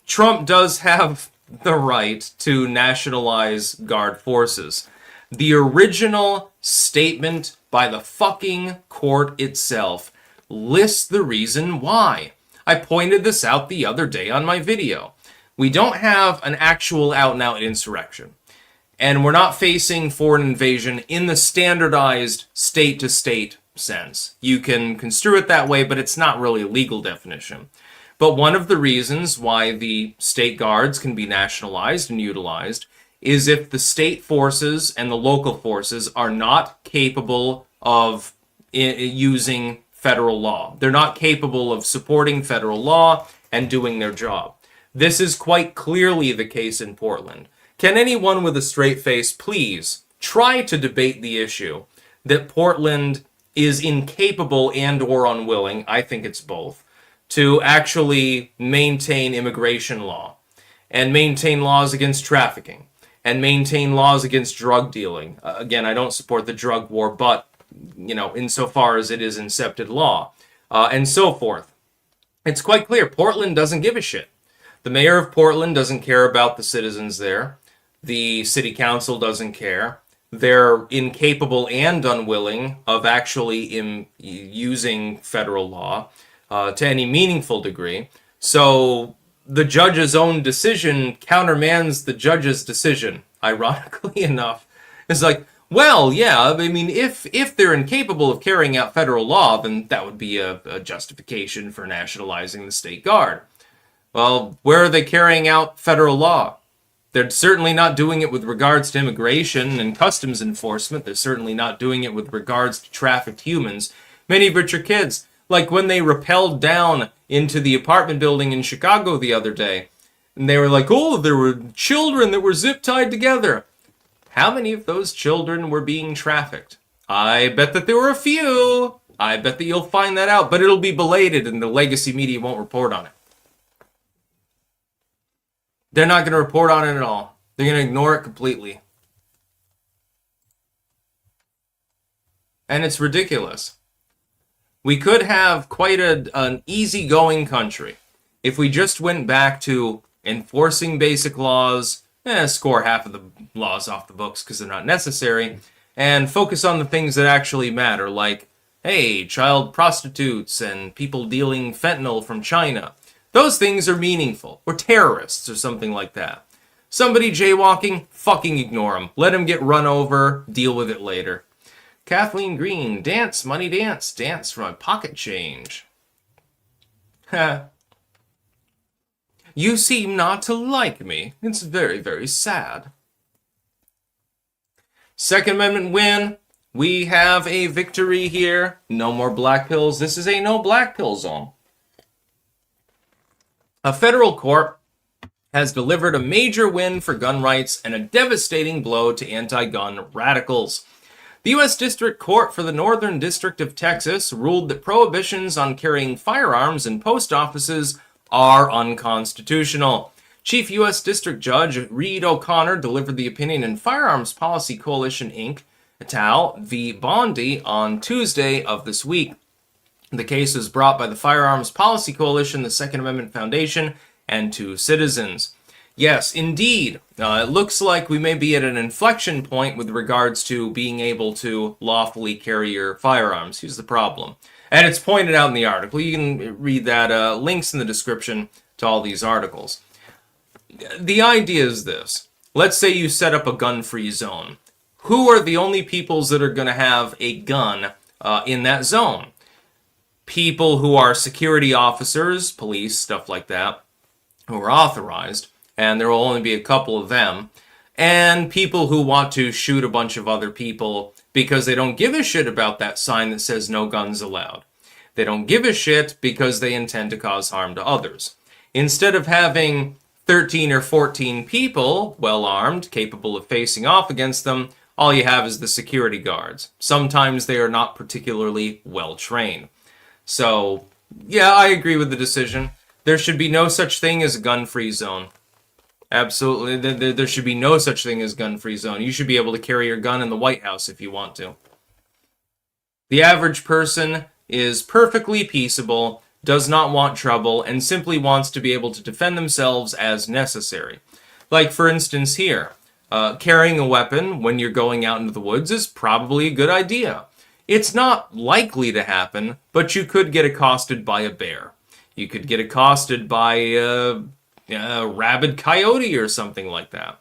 Trump does have the right to nationalize guard forces. The original statement by the fucking court itself lists the reason why. I pointed this out the other day on my video. We don't have an actual out-and-out insurrection. And we're not facing foreign invasion in the standardized state-to-state sense. You can construe it that way, but it's not really a legal definition. But one of the reasons why the state guards can be nationalized and utilized is if the state forces and the local forces are not capable of using federal law. They're not capable of supporting federal law and doing their job. This is quite clearly the case in Portland. Can anyone with a straight face please try to debate the issue that Portland is incapable and or unwilling, I think it's both, to actually maintain immigration law and maintain laws against trafficking and maintain laws against drug dealing. Again, I don't support the drug war, but, insofar as it is incepted law, and so forth. It's quite clear Portland doesn't give a shit. The mayor of Portland doesn't care about the citizens there. The city council doesn't care. They're incapable and unwilling of actually using federal law to any meaningful degree. So the judge's own decision countermands the judge's decision, ironically enough. It's like, well, yeah, I mean, if they're incapable of carrying out federal law, then that would be a justification for nationalizing the state guard. Well, where are they carrying out federal law? They're certainly not doing it with regards to immigration and customs enforcement. They're certainly not doing it with regards to trafficked humans, many of which are kids. Like when they rappelled down into the apartment building in Chicago the other day, and they were like, oh, there were children that were zip-tied together. How many of those children were being trafficked? I bet that there were a few. I bet that you'll find that out, but it'll be belated and the legacy media won't report on it. They're not going to report on it at all. They're going to ignore it completely. And it's ridiculous. We could have quite an easygoing country if we just went back to enforcing basic laws, score half of the laws off the books because they're not necessary, and focus on the things that actually matter, like, hey, child prostitutes and people dealing fentanyl from China. Those things are meaningful. Or terrorists or something like that. Somebody jaywalking, fucking ignore them. Let them get run over, deal with it later. Kathleen Green, dance, money dance, dance for my pocket change. Ha. You seem not to like me. It's very, very sad. Second Amendment win. We have a victory here. No more black pills. This is a no black pill zone. A federal court has delivered a major win for gun rights and a devastating blow to anti-gun radicals. The U.S. District Court for the Northern District of Texas ruled that prohibitions on carrying firearms in post offices are unconstitutional. Chief U.S. District Judge Reed O'Connor delivered the opinion in Firearms Policy Coalition, Inc., et al. V. Bondi on Tuesday of this week. The case was brought by the Firearms Policy Coalition, the Second Amendment Foundation, and 2 citizens. Yes, indeed, it looks like we may be at an inflection point with regards to being able to lawfully carry your firearms. Here's the problem. And it's pointed out in the article. You can read that. Links in the description to all these articles. The idea is this. Let's say you set up a gun-free zone. Who are the only peoples that are going to have a gun in that zone? People who are security officers, police, stuff like that, who are authorized, and there will only be a couple of them, and people who want to shoot a bunch of other people because they don't give a shit about that sign that says no guns allowed. They don't give a shit because they intend to cause harm to others. Instead of having 13 or 14 people, well-armed, capable of facing off against them, all you have is the security guards. Sometimes they are not particularly well-trained. So, yeah, I agree with the decision. There should be no such thing as a gun-free zone. Absolutely. There should be no such thing as gun-free zone. You should be able to carry your gun in the White House if you want to. The average person is perfectly peaceable, does not want trouble, and simply wants to be able to defend themselves as necessary. Like, for instance, here, carrying a weapon when you're going out into the woods is probably a good idea. It's not likely to happen, but you could get accosted by a bear. You could get accosted by a rabid coyote or something like that.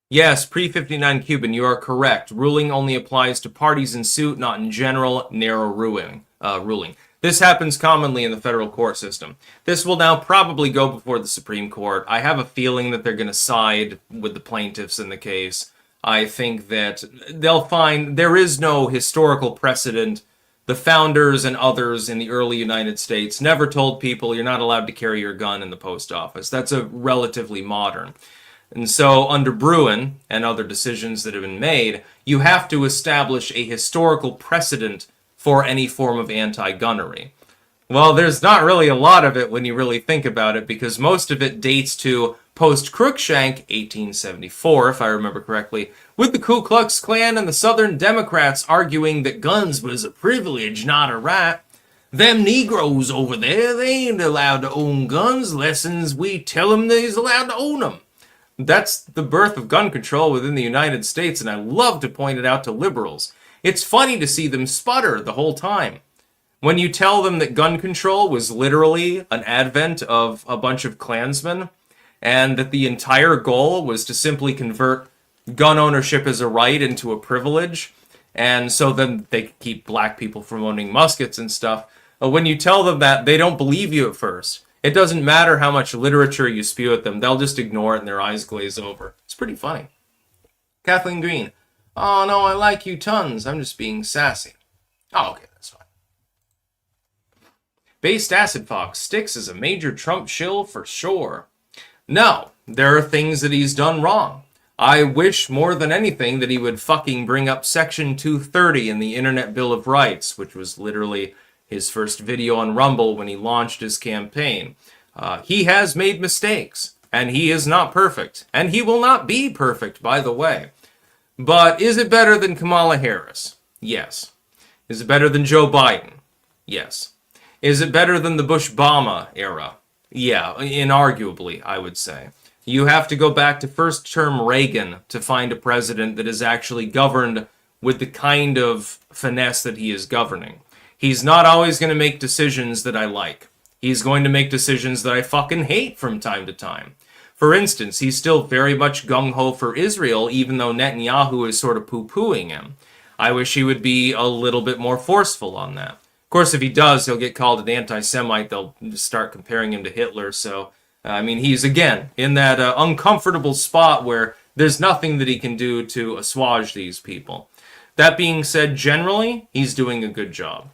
Yes, pre-59 Cuban, you are correct. Ruling only applies to parties in suit, not in general, narrow ruling. This happens commonly in the federal court system. This will now probably go before the Supreme Court. I have a feeling that they're going to side with the plaintiffs in the case. I think that they'll find there is no historical precedent. The founders and others in the early United States never told people you're not allowed to carry your gun in the post office. That's a relatively modern. And so under Bruin and other decisions that have been made, you have to establish a historical precedent for any form of anti-gunnery. Well, there's not really a lot of it when you really think about it, because most of it dates to post-Cruikshank, 1874, if I remember correctly, with the Ku Klux Klan and the Southern Democrats arguing that guns was a privilege, not a right. Them Negroes over there, they ain't allowed to own guns, lessons we tell them they's allowed to own them. That's the birth of gun control within the United States, and I love to point it out to liberals. It's funny to see them sputter the whole time. When you tell them that gun control was literally an advent of a bunch of Klansmen, and that the entire goal was to simply convert gun ownership as a right into a privilege, and so then they could keep black people from owning muskets and stuff. When you tell them that, they don't believe you at first. It doesn't matter how much literature you spew at them, they'll just ignore it and their eyes glaze over. It's pretty funny. Kathleen Green. Oh no, I like you tons. I'm just being sassy. Oh, okay, that's fine. Based Acid Fox. Sticks is a major Trump shill for sure. No, there are things that he's done wrong. I wish more than anything that he would fucking bring up Section 230 in the Internet Bill of Rights, which was literally his first video on Rumble when he launched his campaign. He has made mistakes, and he is not perfect. And he will not be perfect, by the way. But is it better than Kamala Harris? Yes. Is it better than Joe Biden? Yes. Is it better than the Bush-Obama era? Yeah, inarguably, I would say. You have to go back to first-term Reagan to find a president that is actually governed with the kind of finesse that he is governing. He's not always going to make decisions that I like. He's going to make decisions that I fucking hate from time to time. For instance, he's still very much gung-ho for Israel, even though Netanyahu is sort of poo-pooing him. I wish he would be a little bit more forceful on that. Of course, if he does, he'll get called an anti-Semite. They'll just start comparing him to Hitler, so I mean, he's, again, in that uncomfortable spot where there's nothing that he can do to assuage these people. That being said, generally, he's doing a good job.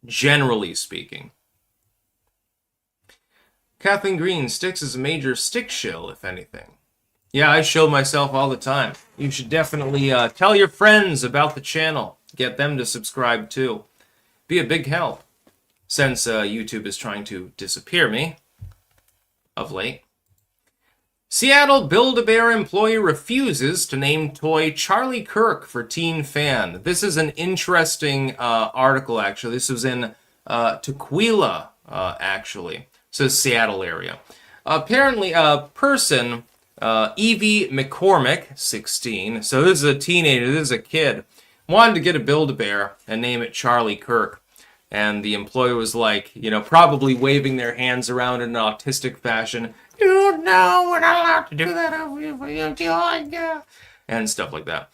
Generally speaking. Kathleen Green, Styx is a major stick shill, if anything. Yeah, I show myself all the time. You should definitely tell your friends about the channel. Get them to subscribe too. Be a big help. Since YouTube is trying to disappear me of late. Seattle Build-A-Bear employee refuses to name toy Charlie Kirk for teen fan. This is an interesting article, actually. This was in Tukwila, actually. So Seattle area. Apparently, a person, Evie McCormick, 16, so this is a teenager, this is a kid, wanted to get a Build-A-Bear and name it Charlie Kirk. And the employee was like, probably waving their hands around in an autistic fashion. You know, we're not allowed to do that over here. And stuff like that.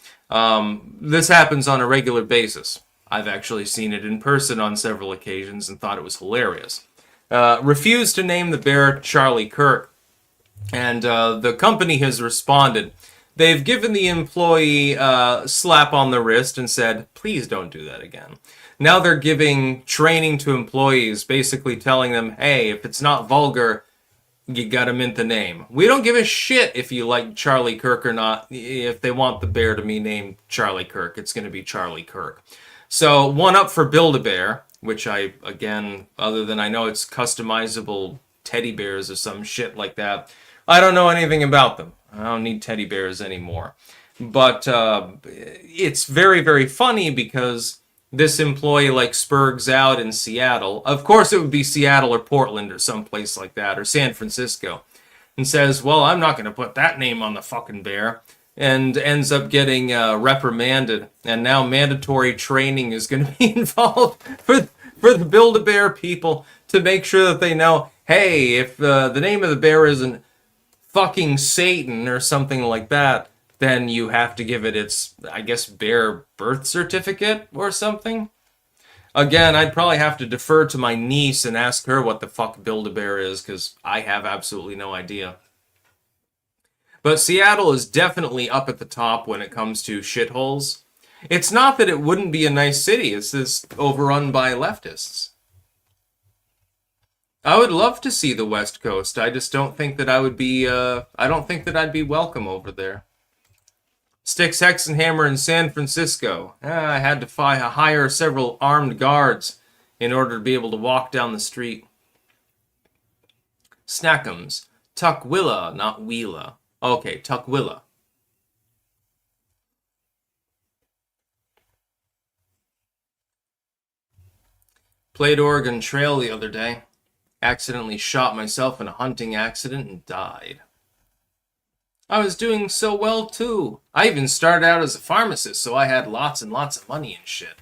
This happens on a regular basis. I've actually seen it in person on several occasions and thought it was hilarious. Refused to name the bear Charlie Kirk. And the company has responded. They've given the employee a slap on the wrist and said, please don't do that again. Now they're giving training to employees, basically telling them, hey, if it's not vulgar, you gotta mint the name. We don't give a shit if you like Charlie Kirk or not. If they want the bear to be named Charlie Kirk, it's gonna be Charlie Kirk. So, one up for Build-A-Bear, which I, again, other than I know it's customizable teddy bears or some shit like that, I don't know anything about them. I don't need teddy bears anymore. But it's very, very funny because this employee spurgs out in Seattle. Of course it would be Seattle or Portland or someplace like that, or San Francisco. And says, well, I'm not going to put that name on the fucking bear. And ends up getting reprimanded. And now mandatory training is going to be involved for the Build-A-Bear people to make sure that they know, hey, if the name of the bear isn't fucking Satan or something like that, then you have to give it its, I guess, bear birth certificate or something. Again, I'd probably have to defer to my niece and ask her what the fuck Build-A-Bear is, because I have absolutely no idea. But Seattle is definitely up at the top when it comes to shitholes. It's not that it wouldn't be a nice city, it's just overrun by leftists. I would love to see the West Coast. I just don't think that I would be, I don't think that I'd be welcome over there. Styx Hexenhammer in San Francisco. I had to hire several armed guards in order to be able to walk down the street. Snackums. Tukwila, not Wheela. Okay, Tukwila. Played Oregon Trail the other day. Accidentally shot myself in a hunting accident and died. I was doing so well, too. I even started out as a pharmacist, so I had lots and lots of money and shit.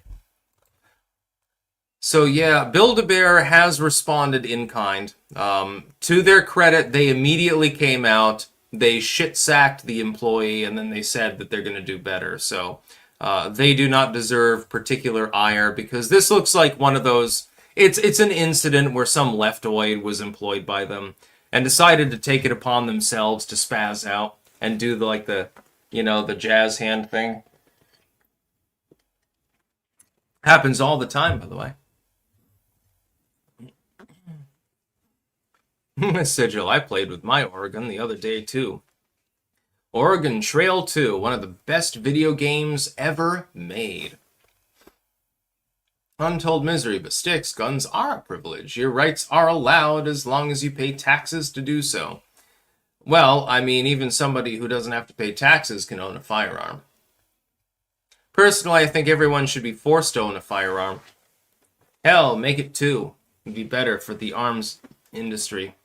So yeah, Build-A-Bear has responded in kind. To their credit, they immediately came out, they shit-sacked the employee, and then they said that they're going to do better. So they do not deserve particular ire, because this looks like one of those... It's an incident where some leftoid was employed by them and decided to take it upon themselves to spaz out and do the jazz hand thing. Happens all the time, by the way. Sigil, I played with my Oregon the other day, too. Oregon Trail 2, one of the best video games ever made. Untold misery, but Styx, guns are a privilege. Your rights are allowed as long as you pay taxes to do so. Well, I mean, even somebody who doesn't have to pay taxes can own a firearm. Personally, I think everyone should be forced to own a firearm. Hell, make it 2. It'd be better for the arms industry.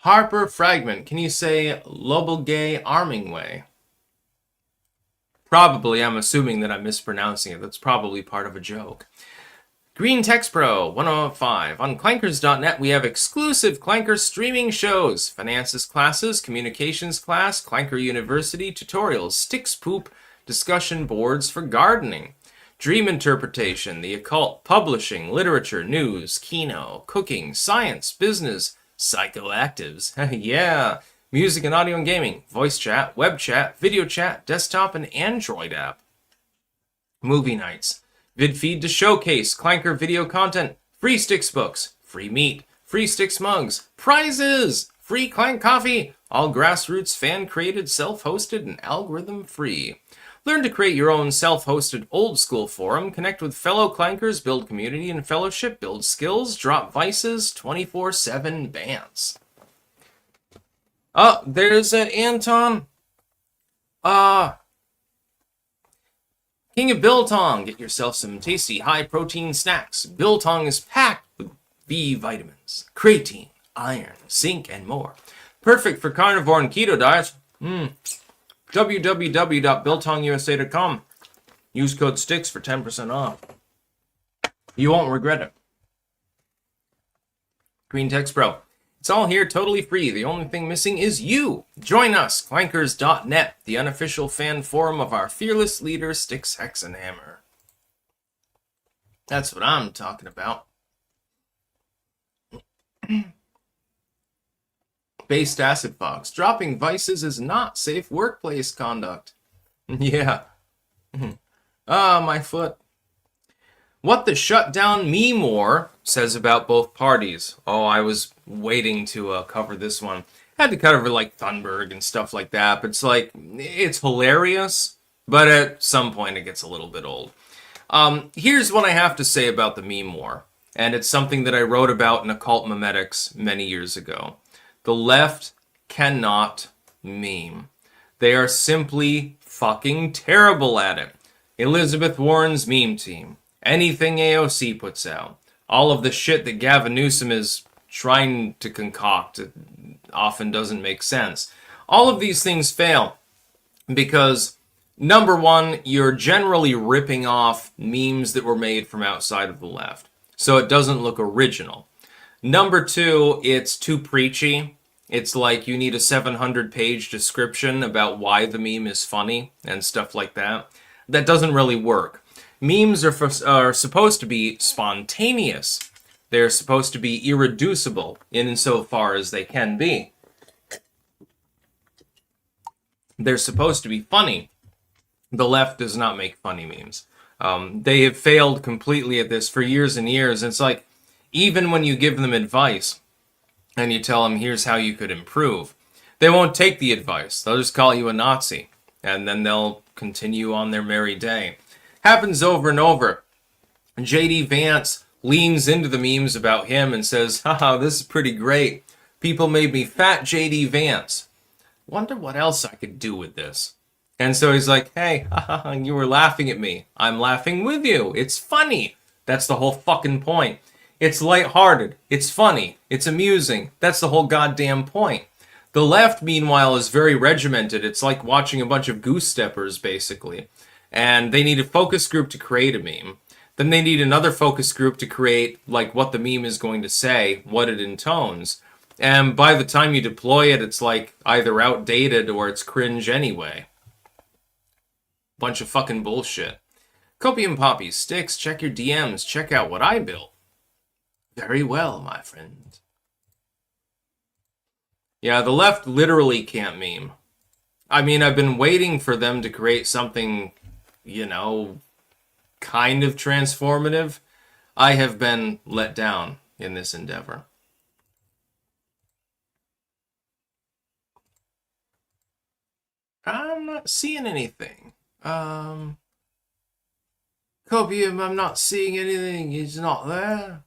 Harper Fragment, can you say Lobelgay Armingway? Probably, I'm assuming that I'm mispronouncing it. That's probably part of a joke. Green Text Pro 105. On clankers.net, we have exclusive Clanker streaming shows, finances classes, communications class, Clanker University, tutorials, Styx Poop, discussion boards for gardening. dream interpretation, the occult, publishing, literature, news, kino, cooking, science, business, psychoactives, yeah, music and audio and gaming, voice chat, web chat, video chat, desktop and Android app. Movie nights, vid feed to showcase, Clanker video content, free Sticks books, free meat, free Sticks mugs, prizes, free Clank coffee, all grassroots fan-created, self-hosted, and algorithm-free. Learn to create your own self-hosted old-school forum, connect with fellow Clankers, build community and fellowship, build skills, drop vices, 24/7 bans. Oh, there's Anton. King of Biltong, get yourself some tasty high-protein snacks. Biltong is packed with B vitamins, creatine, iron, zinc, and more. Perfect for carnivore and keto diets. www.biltongusa.com. Use code STICKS for 10% off. You won't regret it. Green Text Pro. It's all here totally free. The only thing missing is you. Join us, clankers.net, the unofficial fan forum of our fearless leader, Sticks, Hex, and Hammer. That's what I'm talking about. Based Acid Fox. Dropping vices is not safe workplace conduct. Yeah. My foot. What the shutdown meme war says about both parties. Oh, I was waiting to cover this one. Had to cover like Thunberg and stuff like that, but it's hilarious, but at some point it gets a little bit old. Here's what I have to say about the meme war, and it's something that I wrote about in Occult Memetics many years ago. The left cannot meme. They are simply fucking terrible at it. Elizabeth Warren's meme team. Anything AOC puts out. All of the shit that Gavin Newsom is trying to concoct often doesn't make sense. All of these things fail because, number one, you're generally ripping off memes that were made from outside of the left. So it doesn't look original. Number two, it's too preachy. It's like you need a 700-page description about why the meme is funny and stuff like that. That doesn't really work. Memes are supposed to be spontaneous. They're supposed to be irreducible insofar as they can be. They're supposed to be funny. The left does not make funny memes. They have failed completely at this for years and years. It's like, even when you give them advice and you tell them, here's how you could improve, they won't take the advice. They'll just call you a Nazi. And then they'll continue on their merry day. Happens over and over. J.D. Vance leans into the memes about him and says, haha, this is pretty great. People made me fat J.D. Vance. Wonder what else I could do with this. And so he's like, hey, haha, you were laughing at me. I'm laughing with you. It's funny. That's the whole fucking point. It's lighthearted. It's funny. It's amusing. That's the whole goddamn point. The left, meanwhile, is very regimented. It's like watching a bunch of goose steppers, basically. And they need a focus group to create a meme. Then they need another focus group to create, like, what the meme is going to say, what it intones. And by the time you deploy it, it's, like, either outdated or it's cringe anyway. Bunch of fucking bullshit. Copium Poppy, Sticks, check your DMs, check out what I built. Very well, my friend. Yeah, the left literally can't meme. I mean, I've been waiting for them to create something, you know, kind of transformative. I have been let down in this endeavor. I'm not seeing anything. Copium, I'm not seeing anything. He's not there.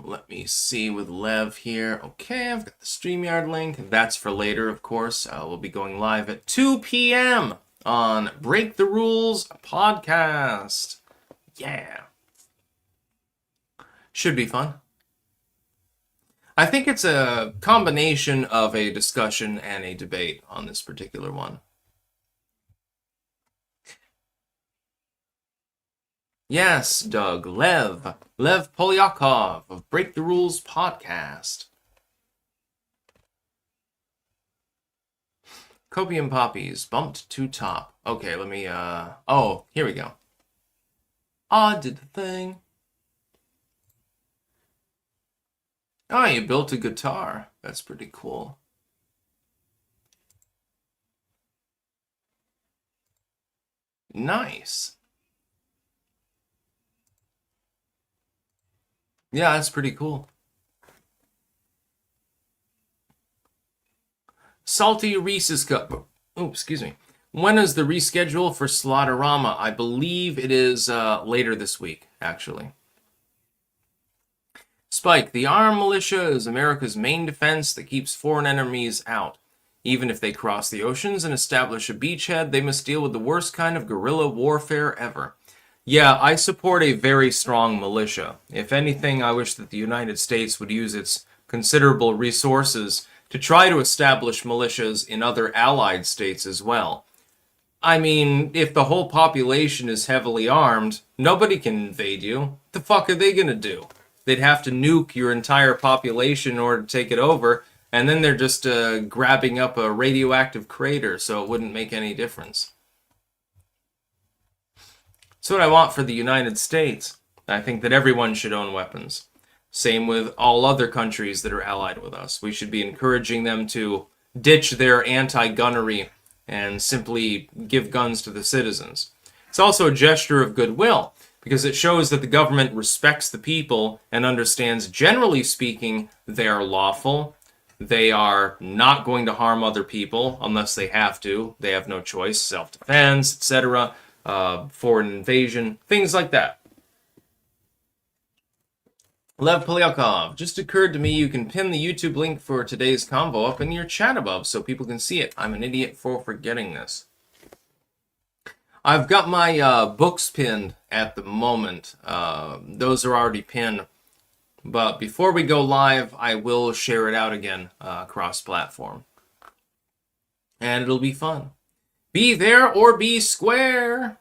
Let me see with Lev here. Okay, I've got the StreamYard link. That's for later, of course. We'll be going live at 2 p.m. on Break the Rules podcast. Yeah. Should be fun. I think it's a combination of a discussion and a debate on this particular one. Yes, Doug. Lev Polyakov of Break the Rules podcast. Copium poppies bumped to top. Okay, let me, oh, here we go. I did the thing. Oh, you built a guitar. That's pretty cool. Nice. Yeah, that's pretty cool. Salty Reese's Cup. Oh, excuse me. When is the reschedule for Slaughterama? I believe it is later this week, actually. Spike, the armed militia is America's main defense that keeps foreign enemies out. Even if they cross the oceans and establish a beachhead, they must deal with the worst kind of guerrilla warfare ever. Yeah, I support a very strong militia. If anything, I wish that the United States would use its considerable resources to try to establish militias in other allied states as well. I mean, if the whole population is heavily armed, nobody can invade you. What the fuck are they gonna do? They'd have to nuke your entire population in order to take it over, and then they're just grabbing up a radioactive crater, so it wouldn't make any difference. That's what I want for the United States. I think that everyone should own weapons. Same with all other countries that are allied with us. We should be encouraging them to ditch their anti-gunnery and simply give guns to the citizens. It's also a gesture of goodwill, because it shows that the government respects the people and understands, generally speaking, they are lawful. They are not going to harm other people unless they have to. They have no choice, self-defense, etc., foreign invasion, things like that. Lev Polyakov, just occurred to me you can pin the YouTube link for today's convo up in your chat above so people can see it. I'm an idiot for forgetting this. I've got my books pinned at the moment. Those are already pinned. But before we go live, I will share it out again cross-platform. And it'll be fun. Be there or be square.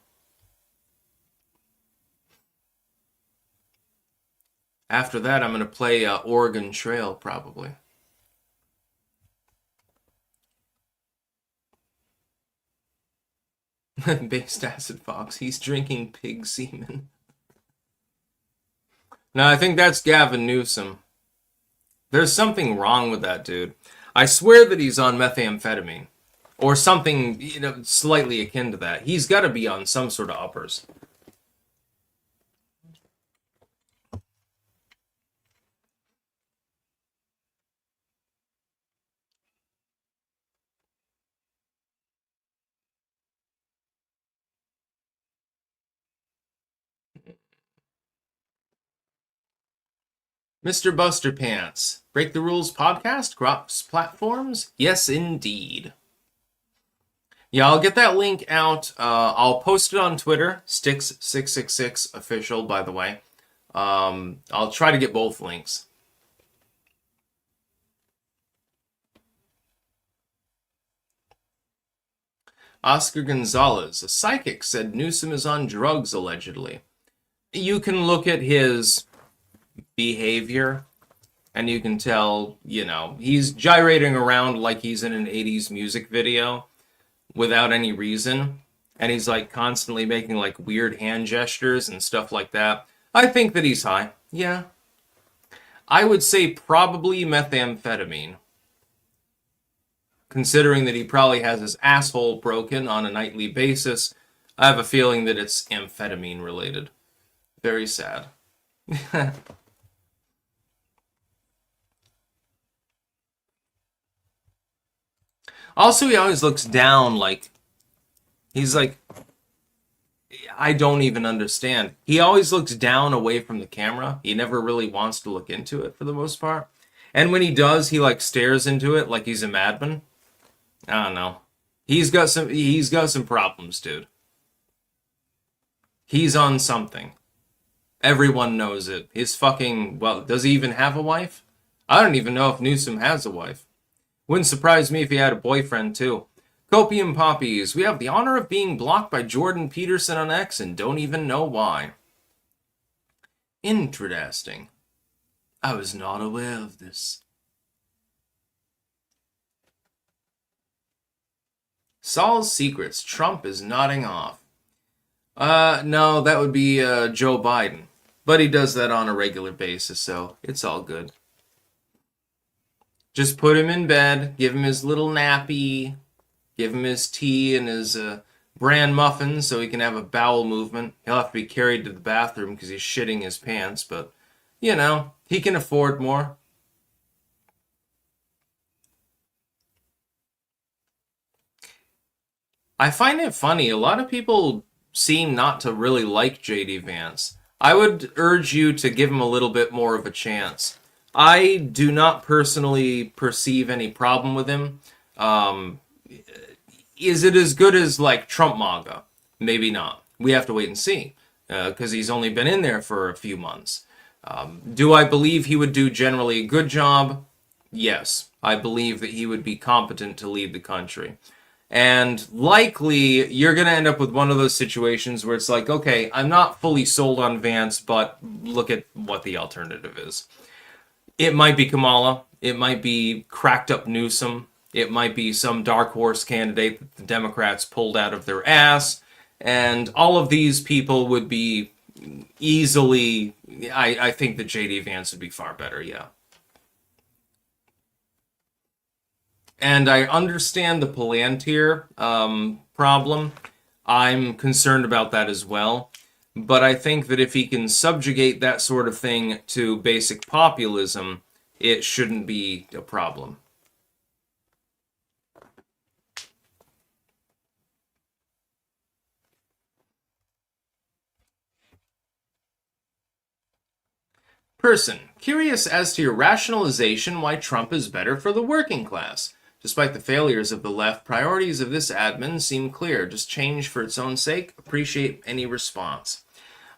After that, I'm going to play Oregon Trail, probably. Based Acid Fox. He's drinking pig semen. No, I think that's Gavin Newsom. There's something wrong with that dude. I swear that he's on methamphetamine. Or something, slightly akin to that. He's got to be on some sort of uppers. Mr. Buster Pants. Break the Rules podcast, cross platforms? Yes, indeed. Yeah, I'll get that link out. I'll post it on Twitter, Stix666 official, by the way. I'll try to get both links. Oscar Gonzalez, a psychic, said Newsom is on drugs, allegedly. You can look at his behavior, and you can tell, he's gyrating around like he's in an 80s music video without any reason, and he's like constantly making like weird hand gestures and stuff like that. I think that he's high. Yeah. I would say probably methamphetamine, considering that he probably has his asshole broken on a nightly basis. I have a feeling that it's amphetamine related. Very sad. Also, he always looks down like, he's like, I don't even understand. He always looks down away from the camera. He never really wants to look into it for the most part. And when he does, he like stares into it like he's a madman. I don't know. He's got some problems, dude. He's on something. Everyone knows it. Does he even have a wife? I don't even know if Newsom has a wife. Wouldn't surprise me if he had a boyfriend, too. Copium Poppies, we have the honor of being blocked by Jordan Peterson on X and don't even know why. Interesting. I was not aware of this. Saul's secrets. Trump is nodding off. No, that would be Joe Biden. But he does that on a regular basis, so it's all good. Just put him in bed, give him his little nappy, give him his tea and his bran muffins so he can have a bowel movement. He'll have to be carried to the bathroom because he's shitting his pants, but, he can afford more. I find it funny. A lot of people seem not to really like JD Vance. I would urge you to give him a little bit more of a chance. I do not personally perceive any problem with him. Um, is it as good as like Trump MAGA? Maybe not. We have to wait and see because he's only been in there for a few months. Do I believe he would do generally a good job? Yes. I believe that he would be competent to lead the country. And likely, you're going to end up with one of those situations where it's like, okay, I'm not fully sold on Vance, but look at what the alternative is. It might be Kamala. It might be cracked up Newsom. It might be some dark horse candidate that the Democrats pulled out of their ass. And all of these people would be easily, I think that JD Vance would be far better, yeah. And I understand the Palantir problem. I'm concerned about that as well. But I think that if he can subjugate that sort of thing to basic populism, it shouldn't be a problem. Person, curious as to your rationalization why Trump is better for the working class. Despite the failures of the left, priorities of this admin seem clear. Just change for its own sake. Appreciate any response.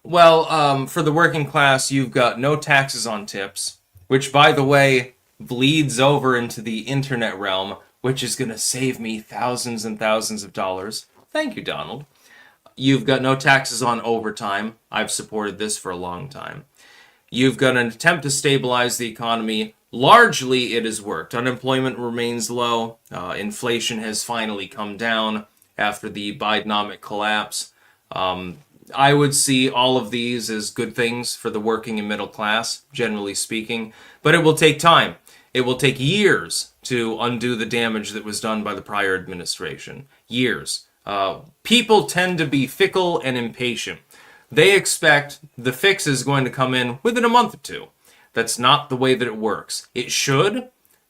Well, for the working class, you've got no taxes on tips, which, by the way, bleeds over into the internet realm, which is going to save me thousands and thousands of dollars. Thank you, Donald. You've got no taxes on overtime. I've supported this for a long time. You've got an attempt to stabilize the economy. Largely, it has worked. Unemployment remains low. Inflation has finally come down after the Bidenomic collapse. I would see all of these as good things for the working and middle class, generally speaking. But it will take time. It will take years to undo the damage that was done by the prior administration. Years. People tend to be fickle and impatient. They expect the fix is going to come in within a month or two. That's not the way that it works. It should.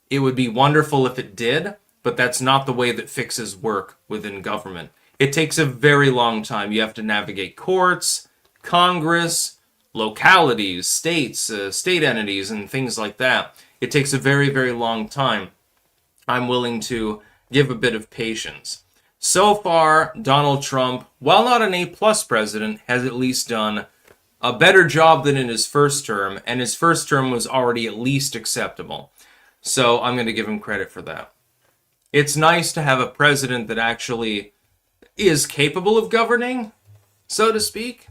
It would be wonderful if it did, but that's not the way that fixes work within government. It takes a very long time. You have to navigate courts, Congress, localities, states, state entities, and things like that. It takes a very, very long time. I'm willing to give a bit of patience. So far, Donald Trump, while not an A-plus president, has at least done a better job than in his first term, and his first term was already at least acceptable. So I'm going to give him credit for that. It's nice to have a president that actually is capable of governing, so to speak.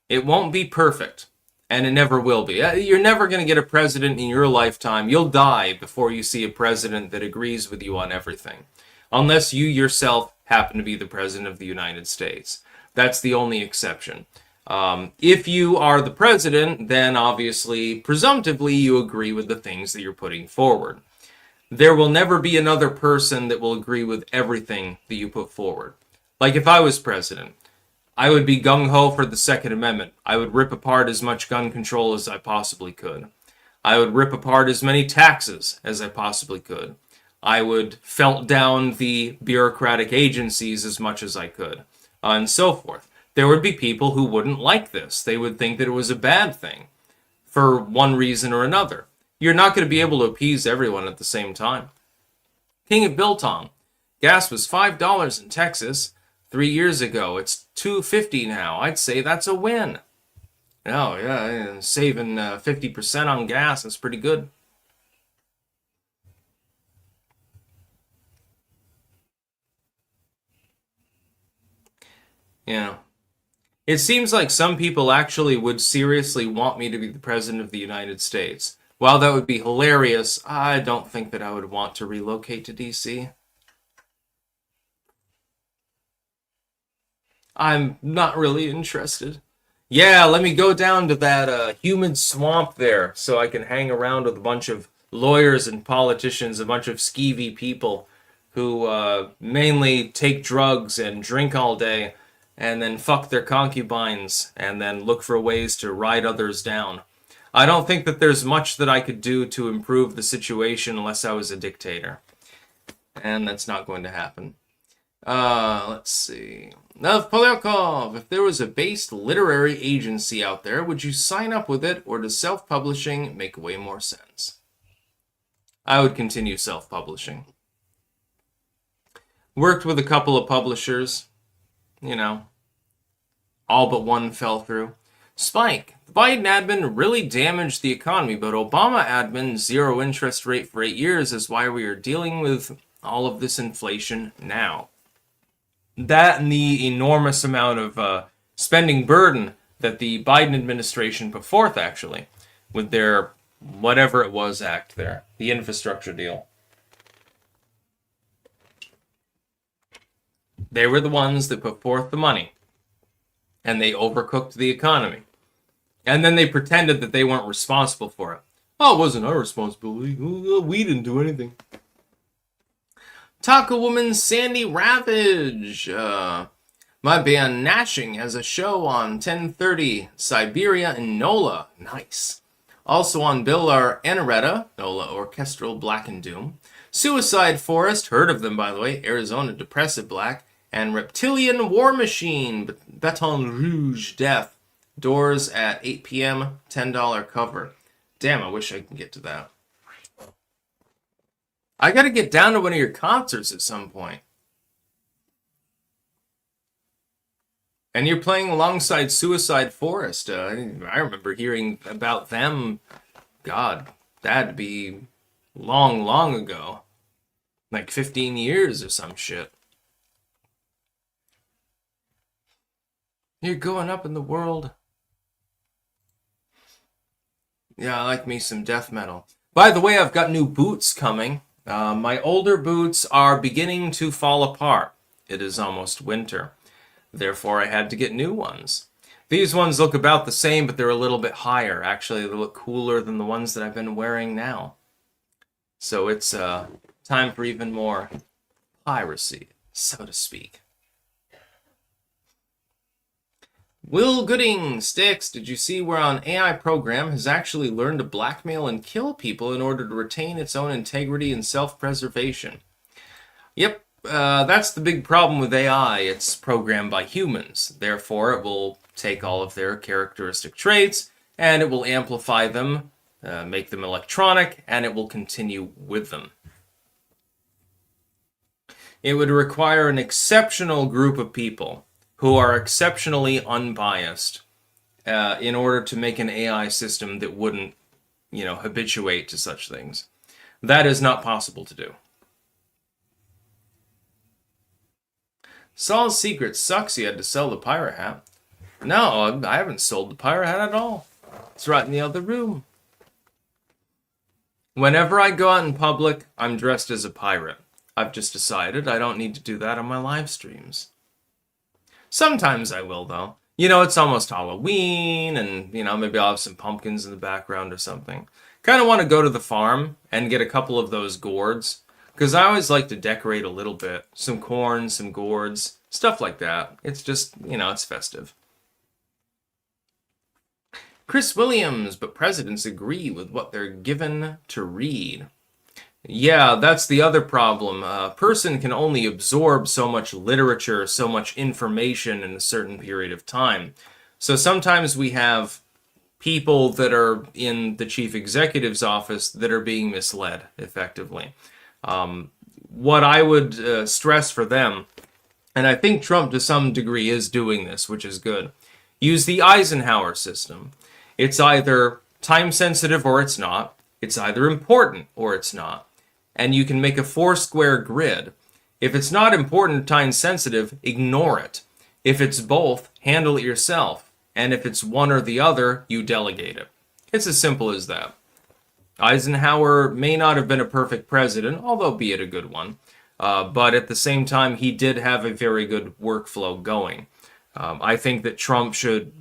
It won't be perfect. And it never will be. You're never going to get a president in your lifetime. You'll die before you see a president that agrees with you on everything. Unless you yourself happen to be the president of the United States. That's the only exception. If you are the president, then obviously, presumptively, you agree with the things that you're putting forward. There will never be another person that will agree with everything that you put forward. Like if I was president, I would be gung-ho for the Second Amendment. I would rip apart as much gun control as I possibly could. I would rip apart as many taxes as I possibly could. I would felt down the bureaucratic agencies as much as I could, and so forth. There would be people who wouldn't like this. They would think that it was a bad thing for one reason or another. You're not going to be able to appease everyone at the same time. King of Biltong. Gas was $5 in Texas 3 years ago. It's $2.50 now. I'd say that's a win. Oh, yeah, saving 50% on gas. That's pretty good. Yeah. It seems like some people actually would seriously want me to be the president of the United States. While that would be hilarious, I don't think that I would want to relocate to DC. I'm not really interested. Yeah, let me go down to that humid swamp there so I can hang around with a bunch of lawyers and politicians, a bunch of skeevy people who mainly take drugs and drink all day and then fuck their concubines and then look for ways to ride others down. I don't think that there's much that I could do to improve the situation unless I was a dictator. And that's not going to happen. Let's see. Nav Polyakov, if there was a based literary agency out there, would you sign up with it, or does self-publishing make way more sense? I would continue self-publishing. Worked with a couple of publishers. You know, all but one fell through. Spike, the Biden admin really damaged the economy, but Obama admin's zero interest rate for 8 years is why we are dealing with all of this inflation now. That and the enormous amount of spending burden that the Biden administration put forth, actually, with their whatever it was act there, the infrastructure deal. They were the ones that put forth the money, and they overcooked the economy. And then they pretended that they weren't responsible for it. Oh, it wasn't our responsibility. We didn't do anything. Taco Woman Sandy Ravage. My band Gnashing has a show on 10:30, Siberia and NOLA. Nice. Also on bill are Anaretta, NOLA Orchestral Black and Doom, Suicide Forest, heard of them by the way, Arizona Depressive Black, and Reptilian War Machine, Baton Rouge Death. Doors at 8 p.m., $10 cover. Damn, I wish I could get to that. I gotta get down to one of your concerts at some point. And you're playing alongside Suicide Forest. I remember hearing about them. God, that'd be long, long ago. Like 15 years or some shit. You're going up in the world. Yeah, I like me some death metal. By the way, I've got new boots coming. My older boots are beginning to fall apart. It is almost winter. Therefore, I had to get new ones. These ones look about the same, but they're a little bit higher. Actually, they look cooler than the ones that I've been wearing now. So it's time for even more piracy, so to speak. Will Gooding, Sticks, did you see where an AI program has actually learned to blackmail and kill people in order to retain its own integrity and self-preservation? Yep, that's the big problem with AI. It's programmed by humans. Therefore, it will take all of their characteristic traits, and it will amplify them, make them electronic, and it will continue with them. It would require an exceptional group of people who are exceptionally unbiased in order to make an AI system that wouldn't, habituate to such things. That is not possible to do. Saul's Secret sucks he had to sell the pirate hat. No, I haven't sold the pirate hat at all. It's right in the other room. Whenever I go out in public, I'm dressed as a pirate. I've just decided I don't need to do that on my live streams. Sometimes I will, though. It's almost Halloween, and, maybe I'll have some pumpkins in the background or something. Kind of want to go to the farm and get a couple of those gourds, because I always like to decorate a little bit. Some corn, some gourds, stuff like that. It's just, it's festive. Chris Williams, but presidents agree with what they're given to read. Yeah, that's the other problem. A person can only absorb so much literature, so much information in a certain period of time. So sometimes we have people that are in the chief executive's office that are being misled, effectively. What I would stress for them, and I think Trump to some degree is doing this, which is good, use the Eisenhower system. It's either time sensitive or it's not. It's either important or it's not. And you can make a 4-square grid. If it's not important, time sensitive, ignore it. If it's both, handle it yourself. And if it's one or the other, you delegate it. It's as simple as that. Eisenhower may not have been a perfect president, although be it a good one. But at the same time, he did have a very good workflow going. I think that Trump should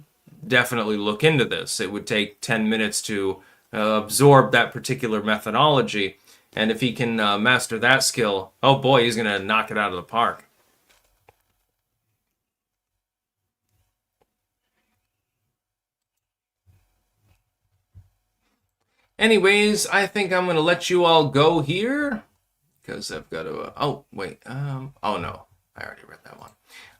definitely look into this. It would take 10 minutes to absorb that particular methodology. And if he can master that skill, oh boy, he's going to knock it out of the park. Anyways, I think I'm going to let you all go here because I've got to. Oh, wait. Oh, no. I already read that one.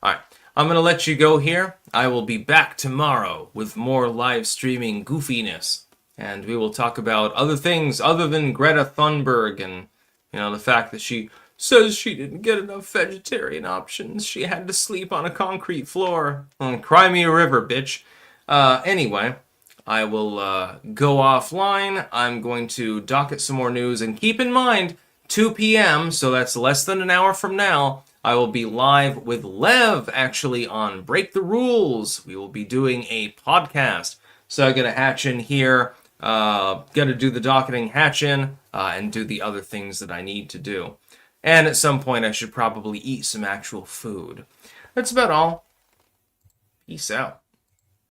All right. I'm going to let you go here. I will be back tomorrow with more live streaming goofiness. And we will talk about other things other than Greta Thunberg and, the fact that she says she didn't get enough vegetarian options. She had to sleep on a concrete floor. Cry me a river, bitch. Anyway, I will go offline. I'm going to docket some more news. And keep in mind, 2 p.m., so that's less than an hour from now, I will be live with Lev, actually, on Break the Rules. We will be doing a podcast. So I got to hatch in here, got to do the docketing hatch in, and do the other things that I need to do. And at some point, I should probably eat some actual food. That's about all. Peace out.